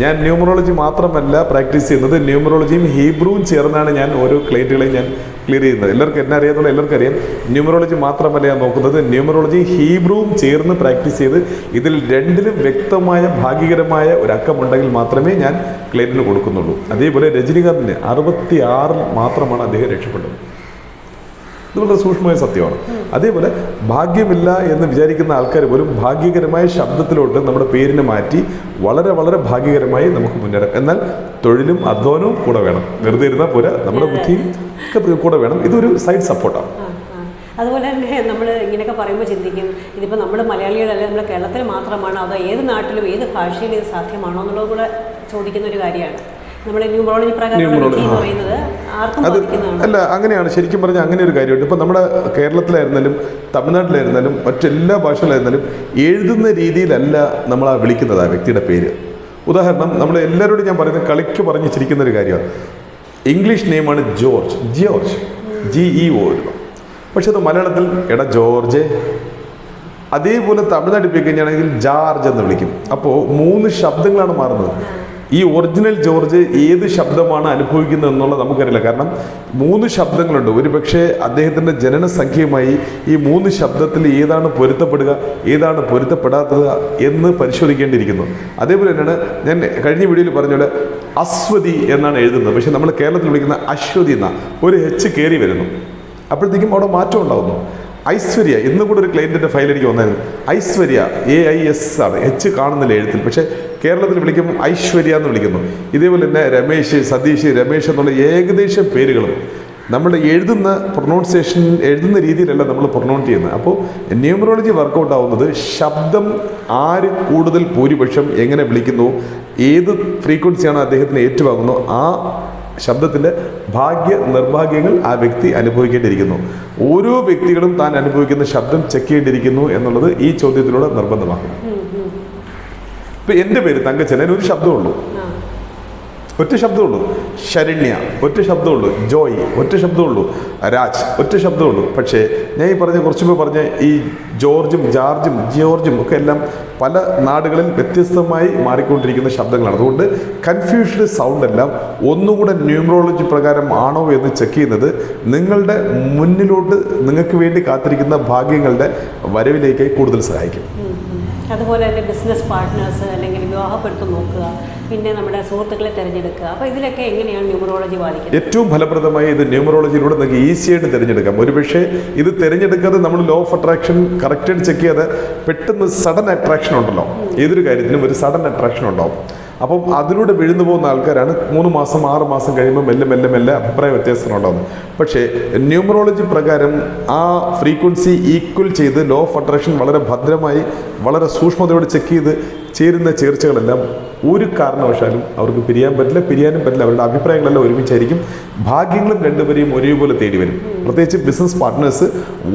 ഞാൻ ന്യൂമറോളജി മാത്രമല്ല പ്രാക്ടീസ് ചെയ്യുന്നത്, ന്യൂമറോളജിയും ഹീബ്രുവും ചേർന്നാണ് ഞാൻ ഓരോ ക്ലൈൻറ്റുകളെയും ഞാൻ ക്ലിയർ ചെയ്യുന്നത്. എല്ലാവർക്കും എന്നെ അറിയാത്തുള്ള എല്ലാവർക്കും അറിയാം, ന്യൂമറോളജി മാത്രമല്ല ഞാൻ നോക്കുന്നത്, ന്യൂമറോളജി ഹീബ്രുവും ചേർന്ന് പ്രാക്ടീസ് ചെയ്ത് ഇതിൽ രണ്ടിലും വ്യക്തമായ ഭാഗ്യകരമായ ഒരു അക്കമുണ്ടെങ്കിൽ മാത്രമേ ഞാൻ ക്ലൈൻറ്റിന് കൊടുക്കുന്നുള്ളൂ. അതേപോലെ രജനികാന്തിന് 66 മാത്രമാണ് അദ്ദേഹം രക്ഷപ്പെട്ടത്. ഇത് വളരെ സൂക്ഷ്മമായ സത്യമാണ്. അതേപോലെ ഭാഗ്യമില്ല എന്ന് വിചാരിക്കുന്ന ആൾക്കാർ പോലും ഭാഗ്യകരമായ ശബ്ദത്തിലോട്ട് നമ്മുടെ പേരിനെ മാറ്റി വളരെ വളരെ ഭാഗ്യകരമായി നമുക്ക് മുന്നേറാം. എന്നാൽ തൊഴിലും അധ്വാനവും കൂടെ വേണം. വെറുതെ ഇരുന്നാൽ പോരാ, നമ്മുടെ ബുദ്ധിയും ഒക്കെ കൂടെ വേണം. ഇതൊരു സൈഡ് സപ്പോർട്ടാണ്. അതുപോലെ തന്നെ നമ്മൾ ഇങ്ങനെയൊക്കെ പറയുമ്പോൾ ചിന്തിക്കും, ഇതിപ്പോൾ നമ്മൾ മലയാളികളല്ല, നമ്മൾ കേരളത്തിൽ മാത്രമാണോ അതോ ഏത് നാട്ടിലും ഏത് ഭാഷയിലും ഇത് സാധ്യമാണോ എന്നുള്ളത് കൂടെ ചോദിക്കുന്ന ഒരു കാര്യമാണ്. നമ്മുടെ ന്യൂമറോളജി പ്രകാരം പറയുന്നത് ആർക്കും ബാധിക്കുന്നതാണ്. അല്ല, അങ്ങനെയാണ് ശരിക്കും പറഞ്ഞാൽ അങ്ങനെ ഒരു കാര്യമുണ്ട്. ഇപ്പം നമ്മുടെ കേരളത്തിലായിരുന്നാലും തമിഴ്നാട്ടിലായിരുന്നാലും മറ്റെല്ലാ ഭാഷകളിലായിരുന്നാലും എഴുതുന്ന രീതിയിലല്ല നമ്മൾ ആ വിളിക്കുന്നത് ആ വ്യക്തിയുടെ പേര്. ഉദാഹരണം, നമ്മൾ എല്ലാവരോടും ഞാൻ പറയുന്നത് കളിക്ക് പറഞ്ഞ് ചിരിക്കുന്ന ഒരു കാര്യമാണ്. ഇംഗ്ലീഷ് നെയിമാണ് ജോർജ്, GEO. പക്ഷെ അത് മലയാളത്തിൽ ജോർജ്. അതേപോലെ തമിഴ്നാട്ടിൽ പോയി കഴിഞ്ഞാണെങ്കിൽ ജാർജ് എന്ന് വിളിക്കും. അപ്പോൾ 3 ശബ്ദങ്ങളാണ് മാറുന്നത്. ഈ ഒറിജിനൽ ജോർജ് ഏത് ശബ്ദമാണ് അനുഭവിക്കുന്നത് എന്നുള്ളത് നമുക്കറിയില്ല. കാരണം 3 ശബ്ദങ്ങളുണ്ട്. ഒരു പക്ഷേ അദ്ദേഹത്തിൻ്റെ ജനനസംഖ്യയുമായി ഈ 3 ശബ്ദത്തിൽ ഏതാണ് പൊരുത്തപ്പെടുക ഏതാണ് പൊരുത്തപ്പെടാത്തത് എന്ന് പരിശോധിക്കേണ്ടിയിരിക്കുന്നു. അതേപോലെ തന്നെയാണ് ഞാൻ കഴിഞ്ഞ വീഡിയോയിൽ പറഞ്ഞ പോലെ അശ്വതി എന്നാണ് എഴുതുന്നത്. പക്ഷേ നമ്മൾ കേരളത്തിൽ വിളിക്കുന്ന അശ്വതി എന്ന ഒരു H കയറി വരുന്നു. അപ്പോഴത്തേക്കും അവിടെ മാറ്റം ഉണ്ടാകുന്നു. ഐശ്വര്യ, ഇന്ന് കൂടെ ഒരു ക്ലയൻറ്റിൻ്റെ ഫയൽ എനിക്ക് വന്നായിരുന്നു. ഐശ്വര്യ AIS ആണ്, H കാണുന്നില്ല എഴുത്തിൽ. പക്ഷേ കേരളത്തിൽ വിളിക്കുമ്പോൾ ഐശ്വര്യ എന്ന് വിളിക്കുന്നു. ഇതേപോലെ തന്നെ രമേശ്, സതീഷ്, രമേശ് എന്നുള്ള ഏകദേശം പേരുകളും നമ്മൾ എഴുതുന്ന പ്രൊനൗൺസിയേഷൻ എഴുതുന്ന രീതിയിലല്ല നമ്മൾ പ്രൊനൗൺസ് ചെയ്യുന്നത്. അപ്പോൾ ന്യൂമറോളജി വർക്കൗട്ട് ആവുന്നത് ശബ്ദം ആര് കൂടുതൽ ഭൂരിപക്ഷം എങ്ങനെ വിളിക്കുന്നു, ഏത് ഫ്രീക്വൻസിയാണ് അദ്ദേഹത്തിന് ഏറ്റുവാങ്ങുന്നു, ആ ശബ്ദത്തിൻ്റെ ഭാഗ്യ നിർഭാഗ്യങ്ങൾ ആ വ്യക്തി അനുഭവിക്കേണ്ടിയിരിക്കുന്നു. ഓരോ വ്യക്തികളും താൻ അനുഭവിക്കുന്ന ശബ്ദം ചെക്ക് ചെയ്യേണ്ടിയിരിക്കുന്നു എന്നുള്ളത് ഈ ചോദ്യത്തിലൂടെ നിർബന്ധമാക്കുന്നു. ഇപ്പം എൻ്റെ പേര് തങ്കച്ചൻ, അതിനൊരു ശബ്ദമുള്ളൂ, ഒറ്റ ശബ്ദമുള്ളൂ. ശരണ്യ ഒറ്റ ശബ്ദമുള്ളൂ. ജോയ് ഒറ്റ ശബ്ദമുള്ളൂ. രാജ് ഒറ്റ ശബ്ദമുള്ളൂ. പക്ഷേ ഞാൻ ഈ കുറച്ച് മുമ്പ് പറഞ്ഞ ഈ ജോർജും ജിയോർജും ഒക്കെ എല്ലാം പല നാടുകളിൽ വ്യത്യസ്തമായി മാറിക്കൊണ്ടിരിക്കുന്ന ശബ്ദങ്ങളാണ്. അതുകൊണ്ട് കൺഫ്യൂഷ്ഡ് സൗണ്ട് എല്ലാം ഒന്നുകൂടെ ന്യൂമറോളജി പ്രകാരം ആണോ എന്ന് ചെക്ക് ചെയ്യുന്നത് നിങ്ങളുടെ മുന്നിലോട്ട് നിങ്ങൾക്ക് വേണ്ടി കാത്തിരിക്കുന്ന ഭാഗ്യങ്ങളുടെ വരവിലേക്ക് കൂടുതൽ സഹായിക്കും. അതുപോലെ തന്നെ ബിസിനസ് പാർട്ട്നേഴ്സ് അല്ലെങ്കിൽ വിവാഹപ്പെടുത്തം നോക്കുക, പിന്നെ നമ്മുടെ സുഹൃത്തുക്കളെ തിരഞ്ഞെടുക്കുക. അപ്പോൾ ഇതിലൊക്കെ എങ്ങനെയാണ് ന്യൂമറോളജി ബാധിക്കുന്നത്? ഏറ്റവും ഫലപ്രദമായി ഇത് ന്യൂമറോളജിയിലൂടെ നിങ്ങൾക്ക് ഈസിയായിട്ട് തിരഞ്ഞെടുക്കാം. ഒരുപക്ഷെ ഇത് തിരഞ്ഞെടുക്കാതെ നമ്മൾ ലോ ഓഫ് അട്രാക്ഷൻ കറക്റ്റായിട്ട് ചെക്ക് ചെയ്യാതെ പെട്ടെന്ന് സഡൻ അട്രാക്ഷൻ ഉണ്ടല്ലോ, ഏതൊരു കാര്യത്തിനും ഒരു സഡൻ അട്രാക്ഷൻ ഉണ്ടാവും. അപ്പം അതിലൂടെ വീഴുന്നു പോകുന്ന ആൾക്കാരാണ് 3 മാസം 6 മാസം കഴിയുമ്പോൾ മെല്ലെ അഭിപ്രായ വ്യത്യാസം ഉണ്ടാകുന്നത്. പക്ഷേ ന്യൂമറോളജി പ്രകാരം ആ ഫ്രീക്വൻസി ഈക്വൽ ചെയ്ത് ലോ ഓഫ് അട്രാക്ഷൻ വളരെ ഭദ്രമായി വളരെ സൂക്ഷ്മതയോടെ ചെക്ക് ചെയ്ത് ചേരുന്ന ചേർച്ചകളെല്ലാം ഒരു കാരണവശാലും അവർക്ക് പിരിയാനും പറ്റില്ല. അവരുടെ അഭിപ്രായങ്ങളെല്ലാം ഒരുമിച്ചായിരിക്കും. ഭാഗ്യങ്ങളും രണ്ടുപേരെയും ഒരേപോലെ തേടി വരും. പ്രത്യേകിച്ച് ബിസിനസ് പാർട്ട്നേഴ്സ്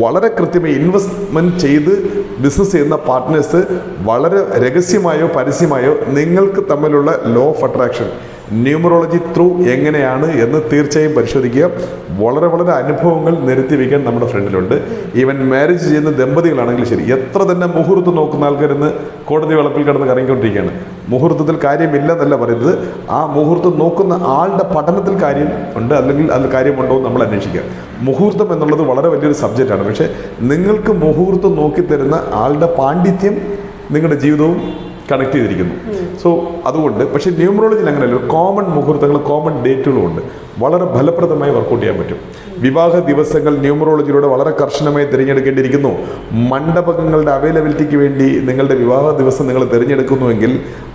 വളരെ കൃത്യമായി ഇൻവെസ്റ്റ്മെൻറ്റ് ചെയ്ത് ബിസിനസ് ചെയ്യുന്ന പാർട്ട്നേഴ്സ് വളരെ രഹസ്യമായോ പരസ്യമായോ നിങ്ങൾക്ക് തമ്മിലുള്ള law of attraction numerology through എങ്ങനെയാണ് എന്ന് തീർച്ചയായും പരിശോധിക്കുക. വളരെ അനുഭവങ്ങൾ നിരത്തി വയ്ക്കാൻ നമ്മുടെ ഫ്രണ്ടിലുണ്ട്. ഈവൻ മാരേജ് ചെയ്യുന്ന ദമ്പതികളാണെങ്കിലും ശരി, എത്ര തന്നെ മുഹൂർത്തം നോക്കുന്ന ആൾക്കാരെന്ന് കോടതി വളപ്പിൽ കിടന്ന് കറങ്ങിക്കൊണ്ടിരിക്കുകയാണ്. മുഹൂർത്തത്തിൽ കാര്യമില്ലെന്നല്ല പറയുന്നത്, ആ മുഹൂർത്തം നോക്കുന്ന ആളുടെ പഠനത്തിൽ കാര്യം ഉണ്ട്, അല്ലെങ്കിൽ അതിൽ കാര്യമുണ്ടോ എന്ന് നമ്മൾ അന്വേഷിക്കുക. മുഹൂർത്തം എന്നുള്ളത് വളരെ വലിയൊരു സബ്ജക്റ്റാണ്. പക്ഷേ നിങ്ങൾക്ക് മുഹൂർത്തം നോക്കിത്തരുന്ന ആളുടെ പാണ്ഡിത്യം നിങ്ങളുടെ ജീവിതവും കണക്ട് ചെയ്തിരിക്കുന്നു. സോ അതുകൊണ്ട് പക്ഷേ ന്യൂമറോളജിയിൽ അങ്ങനെയല്ല, കോമൺ മുഹൂർത്തങ്ങളും കോമൺ ഡേറ്റുകളും ഉണ്ട്. വളരെ ഫലപ്രദമായി വർക്കൗട്ട് ചെയ്യാൻ പറ്റും. വിവാഹ ദിവസങ്ങൾ ന്യൂമറോളജിയിലൂടെ വളരെ കർശനമായി തിരഞ്ഞെടുക്കേണ്ടിയിരിക്കുന്നു. മണ്ഡപങ്ങളുടെ അവൈലബിലിറ്റിക്ക് വേണ്ടി നിങ്ങളുടെ വിവാഹ ദിവസം നിങ്ങൾ തിരഞ്ഞെടുക്കുന്നുവെങ്കിൽ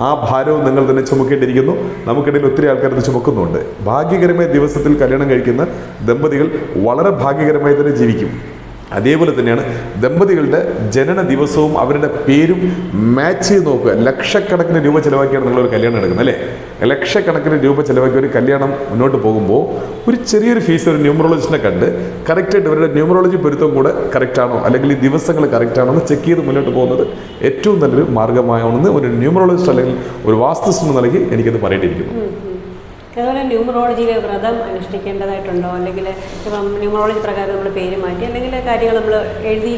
ആ ഭാരവും നിങ്ങൾ തന്നെ ചുമക്കേണ്ടിയിരിക്കുന്നു. നമുക്കിടയിൽ ഒത്തിരി ആൾക്കാർ ഇത് ചുമക്കുന്നുണ്ട്. ഭാഗ്യകരമായ ദിവസത്തിൽ കല്യാണം കഴിക്കുന്ന ദമ്പതികൾ വളരെ ഭാഗ്യകരമായി തന്നെ ജീവിക്കും. അതേപോലെ തന്നെയാണ് ദമ്പതികളുടെ ജനന ദിവസവും അവരുടെ പേരും മാച്ച് ചെയ്ത് നോക്കുക. ലക്ഷക്കണക്കിന് രൂപ ചിലവാക്കിയാണ് നിങ്ങളൊരു കല്യാണം എടുക്കുന്നത്, അല്ലേ? ലക്ഷക്കണക്കിന് രൂപ ചിലവാക്കി ഒരു കല്യാണം മുന്നോട്ട് പോകുമ്പോൾ ഒരു ചെറിയൊരു ഫീസ് ഒരു ന്യൂമറോളജിസ്റ്റിനെ കണ്ട് കറക്റ്റായിട്ട് ഇവരുടെ ന്യൂമറോളജി പൊരുത്തം കൂടെ കറക്റ്റാണോ അല്ലെങ്കിൽ ഈ ദിവസങ്ങൾ കറക്റ്റാണോ എന്ന് ചെക്ക് ചെയ്ത് മുന്നോട്ട് പോകുന്നത് ഏറ്റവും നല്ലൊരു മാർഗ്ഗമാണെന്ന് ഒരു ന്യൂമറോളജിസ്റ്റ് അല്ലെങ്കിൽ ഒരു വാസ്തുസ്വം നൽകി എനിക്കത് പറയേണ്ടിയിരിക്കുന്നു. അതുപോലെ ന്യൂമറോളജിയിലെ വ്രതം അനുഷ്ഠിക്കേണ്ടതായിട്ടുണ്ടോ? അല്ലെങ്കിൽ ഇപ്പം ന്യൂമറോളജി പ്രകാരം നമ്മൾ പേര് മാറ്റി അല്ലെങ്കിൽ കാര്യങ്ങൾ നമ്മൾ എഴുതി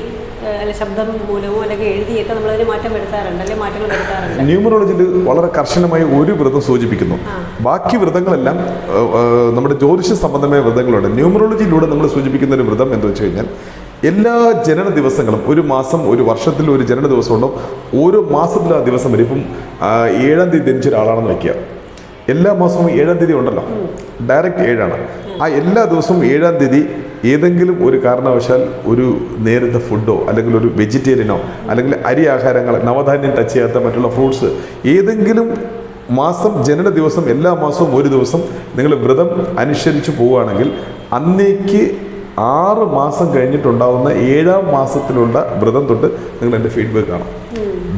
അല്ലെ ശബ്ദം മൂലമോ അല്ലെങ്കിൽ എഴുതിയൊക്കെ നമ്മളതിന് മാറ്റം വരുത്താറുണ്ട്, അല്ലെങ്കിൽ മാറ്റങ്ങൾ വരുത്താറുണ്ട്. ന്യൂമറോളജിയിൽ വളരെ കർശനമായി ഒരു വ്രതം സൂചിപ്പിക്കുന്നു. ബാക്കി വ്രതങ്ങളെല്ലാം നമ്മുടെ ജ്യോതിഷ സംബന്ധമായ വ്രതങ്ങളുണ്ട്. ന്യൂമറോളജിയിലൂടെ നമ്മൾ സൂചിപ്പിക്കുന്ന ഒരു വ്രതം എന്ന് വെച്ച് കഴിഞ്ഞാൽ എല്ലാ ജനന ദിവസങ്ങളും, ഒരു മാസം ഒരു വർഷത്തിൽ ഒരു ജനന ദിവസം ഉണ്ടോ, ഓരോ മാസത്തിലും ആ ദിവസം വരും. ഇപ്പം 7-ാം തീയതി ജനിച്ച ഒരാളാണെന്ന് വയ്ക്കുക, എല്ലാ മാസവും 7-ാം തീയതി ഉണ്ടല്ലോ, ഡയറക്റ്റ് 7 ആ എല്ലാ ദിവസവും 7-ാം തീയതി ഏതെങ്കിലും ഒരു കാരണവശാൽ ഒരു നേരത്തെ ഫുഡോ അല്ലെങ്കിൽ ഒരു വെജിറ്റേറിയനോ അല്ലെങ്കിൽ അരി ആഹാരങ്ങൾ, നവധാന്യം ടച്ച് ചെയ്യാത്ത മറ്റുള്ള ഫ്രൂട്ട്സ്, ഏതെങ്കിലും മാസം ജനന ദിവസം എല്ലാ മാസവും ഒരു ദിവസം നിങ്ങൾ വ്രതം അനുസരിച്ച് പോവുകയാണെങ്കിൽ അന്നേക്ക് 6 മാസം കഴിഞ്ഞിട്ടുണ്ടാകുന്ന 7-ാം മാസത്തിലുള്ള വ്രതം തൊട്ട് നിങ്ങൾ എൻ്റെ ഫീഡ്ബാക്ക് കാണാം.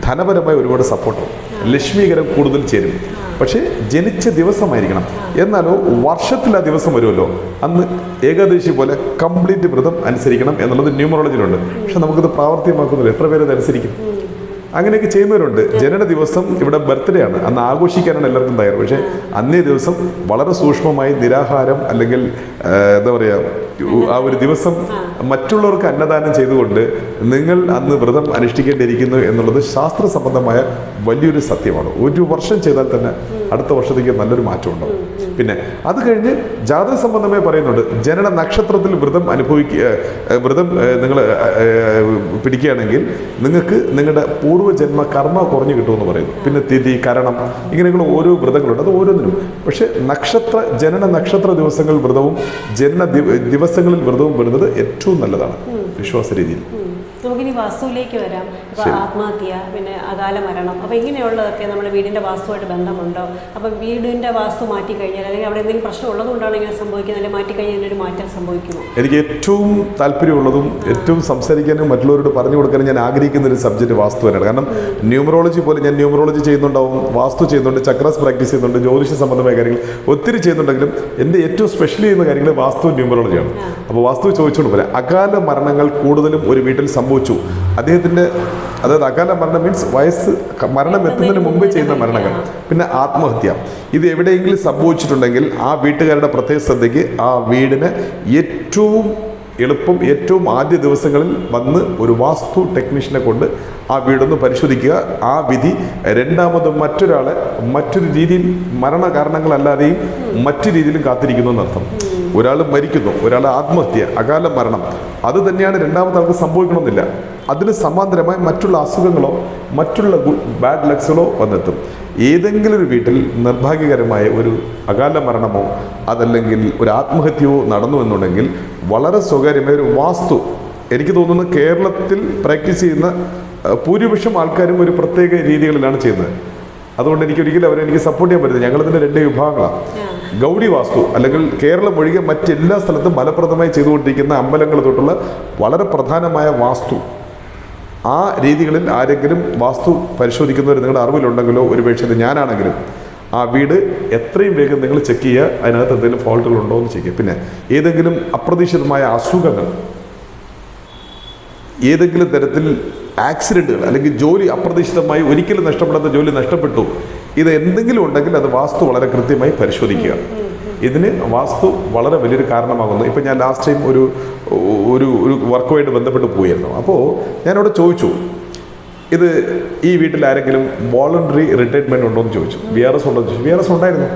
ധനപരമായി ഒരുപാട് സപ്പോർട്ടാവും, ലക്ഷ്മീകരം കൂടുതൽ ചേരും. പക്ഷേ ജനിച്ച ദിവസമായിരിക്കണം. എന്നാലോ വർഷത്തിൽ ആ ദിവസം വരുമല്ലോ, അന്ന് ഏകാദശി പോലെ കംപ്ലീറ്റ് വ്രതം അനുസരിക്കണം എന്നുള്ളത് ന്യൂമറോളജിയിലുണ്ട്. പക്ഷെ നമുക്കത് പ്രാവർത്തികമാക്കുന്നില്ല. എത്ര പേര് അത് അനുസരിക്കും? അങ്ങനെയൊക്കെ ചെയ്യുന്നവരുണ്ട്. ജനന ദിവസം ഇവിടെ ബർത്ത്ഡേ ആണ്, അന്ന് ആഘോഷിക്കാനാണ് എല്ലാവർക്കും തയ്യാറ്. പക്ഷേ അന്നേ ദിവസം വളരെ സൂക്ഷ്മമായി നിരാഹാരം അല്ലെങ്കിൽ എന്താ പറയുക, ആ ഒരു ദിവസം മറ്റുള്ളവർക്ക് അന്നദാനം ചെയ്തുകൊണ്ട് നിങ്ങൾ അന്ന് വ്രതം അനുഷ്ഠിക്കേണ്ടിയിരിക്കുന്നു എന്നുള്ളത് ശാസ്ത്ര സംബന്ധമായ വലിയൊരു സത്യമാണ്. ഒരു വർഷം ചെയ്താൽ തന്നെ അടുത്ത വർഷത്തേക്ക് നല്ലൊരു മാറ്റം ഉണ്ടാവും. പിന്നെ അത് കഴിഞ്ഞ് ജാതക സംബന്ധമായി പറയുന്നുണ്ട്, ജനന നക്ഷത്രത്തിൽ വ്രതം വ്രതം നിങ്ങൾ പിടിക്കുകയാണെങ്കിൽ നിങ്ങൾക്ക് നിങ്ങളുടെ പൂർവ്വജന്മ കർമ്മ കുറഞ്ഞു കിട്ടുമെന്ന് പറയുന്നു. പിന്നെ തിഥി, കരണം, ഇങ്ങനെയുള്ള ഓരോ വ്രതങ്ങളുണ്ട്. അത് ഓരോന്നിനും. പക്ഷേ ജനന നക്ഷത്ര ദിവസങ്ങൾ വ്രതവും ജനന ദിവസങ്ങളിൽ വ്രതവും വരുന്നത് ഏറ്റവും നല്ലതാണ് വിശ്വാസ രീതിയിൽ. നമുക്കിനി വാസ്തുവിലേക്ക് വരാം. ഇപ്പോൾ ആത്മഹത്യ, പിന്നെ അകാല മരണം, അപ്പോൾ ഇങ്ങനെയുള്ളതൊക്കെ നമ്മുടെ വീടിൻ്റെ വാസ്തുവായിട്ട് ബന്ധമുണ്ടോ? അപ്പോൾ വീടിൻ്റെ വാസ്തു മാറ്റിക്കഴിഞ്ഞാൽ അല്ലെങ്കിൽ അവിടെ എന്തെങ്കിലും പ്രശ്നം ഉള്ളതുകൊണ്ടാണ് ഇങ്ങനെ സംഭവിക്കുന്നത്, അല്ലെങ്കിൽ മാറ്റിക്കഴിഞ്ഞാൽ ഇതിനൊരു മാറ്റം സംഭവിക്കുമോ? എനിക്ക് ഏറ്റവും താല്പര്യമുള്ളതും ഏറ്റവും സംസാരിക്കാനും മറ്റുള്ളവരോട് പറഞ്ഞു കൊടുക്കാനും ഞാൻ ആഗ്രഹിക്കുന്ന ഒരു സബ്ജക്റ്റ് വാസ്തു തന്നെയാണ്. കാരണം ന്യൂമറോളജി പോലെ ഞാൻ ന്യൂമറോളജി ചെയ്യുന്നുണ്ടാവും, വാസ്തു ചെയ്യുന്നുണ്ട്, ചക്രാസ് പ്രാക്ടീസ് ചെയ്യുന്നുണ്ട്, ജ്യോതിഷ സംബന്ധമായ കാര്യങ്ങൾ ഒത്തിരി ചെയ്യുന്നുണ്ടെങ്കിലും എൻ്റെ ഏറ്റവും സ്പെഷ്യൽ ചെയ്യുന്ന കാര്യങ്ങൾ വാസ്തു ന്യൂമറോളജിയാണ്. അപ്പോൾ വാസ്തു ചോദിച്ചുകൊണ്ട് പോലെ അകാല മരണങ്ങൾ കൂടുതലും ഒരു വീട്ടിൽ സംഭവിച്ചു, അദ്ദേഹത്തിൻ്റെ അതായത് അകാല മരണം മീൻസ് മരണം എത്തുന്നതിന് മുമ്പ് ചെയ്യുന്ന മരണങ്ങൾ, പിന്നെ ആത്മഹത്യ, ഇത് എവിടെയെങ്കിലും സംഭവിച്ചിട്ടുണ്ടെങ്കിൽ ആ വീട്ടുകാരുടെ പ്രത്യേക ശ്രദ്ധയ്ക്ക് ആ വീടിന് ഏറ്റവും എളുപ്പം ഏറ്റവും ആദ്യ ദിവസങ്ങളിൽ വന്ന് ഒരു വാസ്തു ടെക്നീഷ്യനെ കൊണ്ട് ആ വീടൊന്ന് പരിശോധിക്കുക. ആ വിധി രണ്ടാമത് മറ്റൊരാളെ മറ്റൊരു രീതിയിൽ മരണ കാരണങ്ങളല്ലാതെയും മറ്റു രീതിയിലും കാത്തിരിക്കുന്നു എന്നർത്ഥം. ഒരാൾ മരിക്കുന്നു, ഒരാൾ ആത്മഹത്യ, അകാല മരണം, അത് തന്നെയാണ് രണ്ടാമത്തെ ആൾക്ക് സംഭവിക്കണമെന്നില്ല. അതിന് സമാന്തരമായി മറ്റുള്ള അസുഖങ്ങളോ മറ്റുള്ള ബാഡ് ലക്സുകളോ വന്നെത്തും. ഏതെങ്കിലും ഒരു വീട്ടിൽ നിർഭാഗ്യകരമായ ഒരു അകാല മരണമോ അതല്ലെങ്കിൽ ഒരു ആത്മഹത്യയോ നടന്നു എന്നുണ്ടെങ്കിൽ വളരെ സ്വകാര്യമായ ഒരു വാസ്തു, എനിക്ക് തോന്നുന്നു കേരളത്തിൽ പ്രാക്ടീസ് ചെയ്യുന്ന ഭൂരിപക്ഷം ആൾക്കാരും ഒരു പ്രത്യേക രീതികളിലാണ് ചെയ്യുന്നത്. അതുകൊണ്ട് എനിക്കൊരിക്കലും അവരെനിക്ക് സപ്പോർട്ട് ചെയ്യാൻ പറ്റുന്നത്. ഞങ്ങളിതിൻ്റെ 2 വിഭാഗങ്ങളാണ്. ഗൗഡി വാസ്തു അല്ലെങ്കിൽ കേരളം ഒഴികെ മറ്റെല്ലാ സ്ഥലത്തും ഫലപ്രദമായി ചെയ്തുകൊണ്ടിരിക്കുന്ന അമ്പലങ്ങൾ തൊട്ടുള്ള വളരെ പ്രധാനമായ വാസ്തു, ആ രീതികളിൽ ആരെങ്കിലും വാസ്തു പരിശോധിക്കുന്നവർ നിങ്ങളുടെ അറിവിലുണ്ടെങ്കിലോ ഒരു പക്ഷേ ഞാനാണെങ്കിലും ആ വീട് എത്രയും വേഗം നിങ്ങൾ ചെക്ക് ചെയ്യുക. അതിനകത്ത് എന്തെങ്കിലും ഫോൾട്ടുകളുണ്ടോ എന്ന് ചെക്ക് ചെയ്യുക. പിന്നെ ഏതെങ്കിലും അപ്രതീക്ഷിതമായ അസുഖങ്ങൾ, ഏതെങ്കിലും തരത്തിൽ ആക്സിഡൻറ്റുകൾ അല്ലെങ്കിൽ ജോലി അപ്രതീക്ഷിതമായി ഒരിക്കലും നഷ്ടപ്പെടാത്ത ജോലി നഷ്ടപ്പെട്ടു, ഇത് എന്തെങ്കിലും ഉണ്ടെങ്കിൽ അത് വാസ്തു വളരെ കൃത്യമായി പരിശോധിക്കുക. ഇതിന് വാസ്തു വളരെ വലിയൊരു കാരണമാകുന്നു. ഇപ്പം ഞാൻ ലാസ്റ്റ് ടൈം ഒരു ഒരു ഒരു വർക്കുമായിട്ട് ബന്ധപ്പെട്ട് പോയിരുന്നു. അപ്പോൾ ഞാനവിടെ ചോദിച്ചു, ഇത് ഈ വീട്ടിൽ ആരെങ്കിലും വോളണ്ടറി റിട്ടയർമെൻറ്റ് ഉണ്ടോ എന്ന് ചോദിച്ചു. VRS ഉണ്ടോ എന്ന് ചോദിച്ചു. VRS ഉണ്ടായിരുന്നു.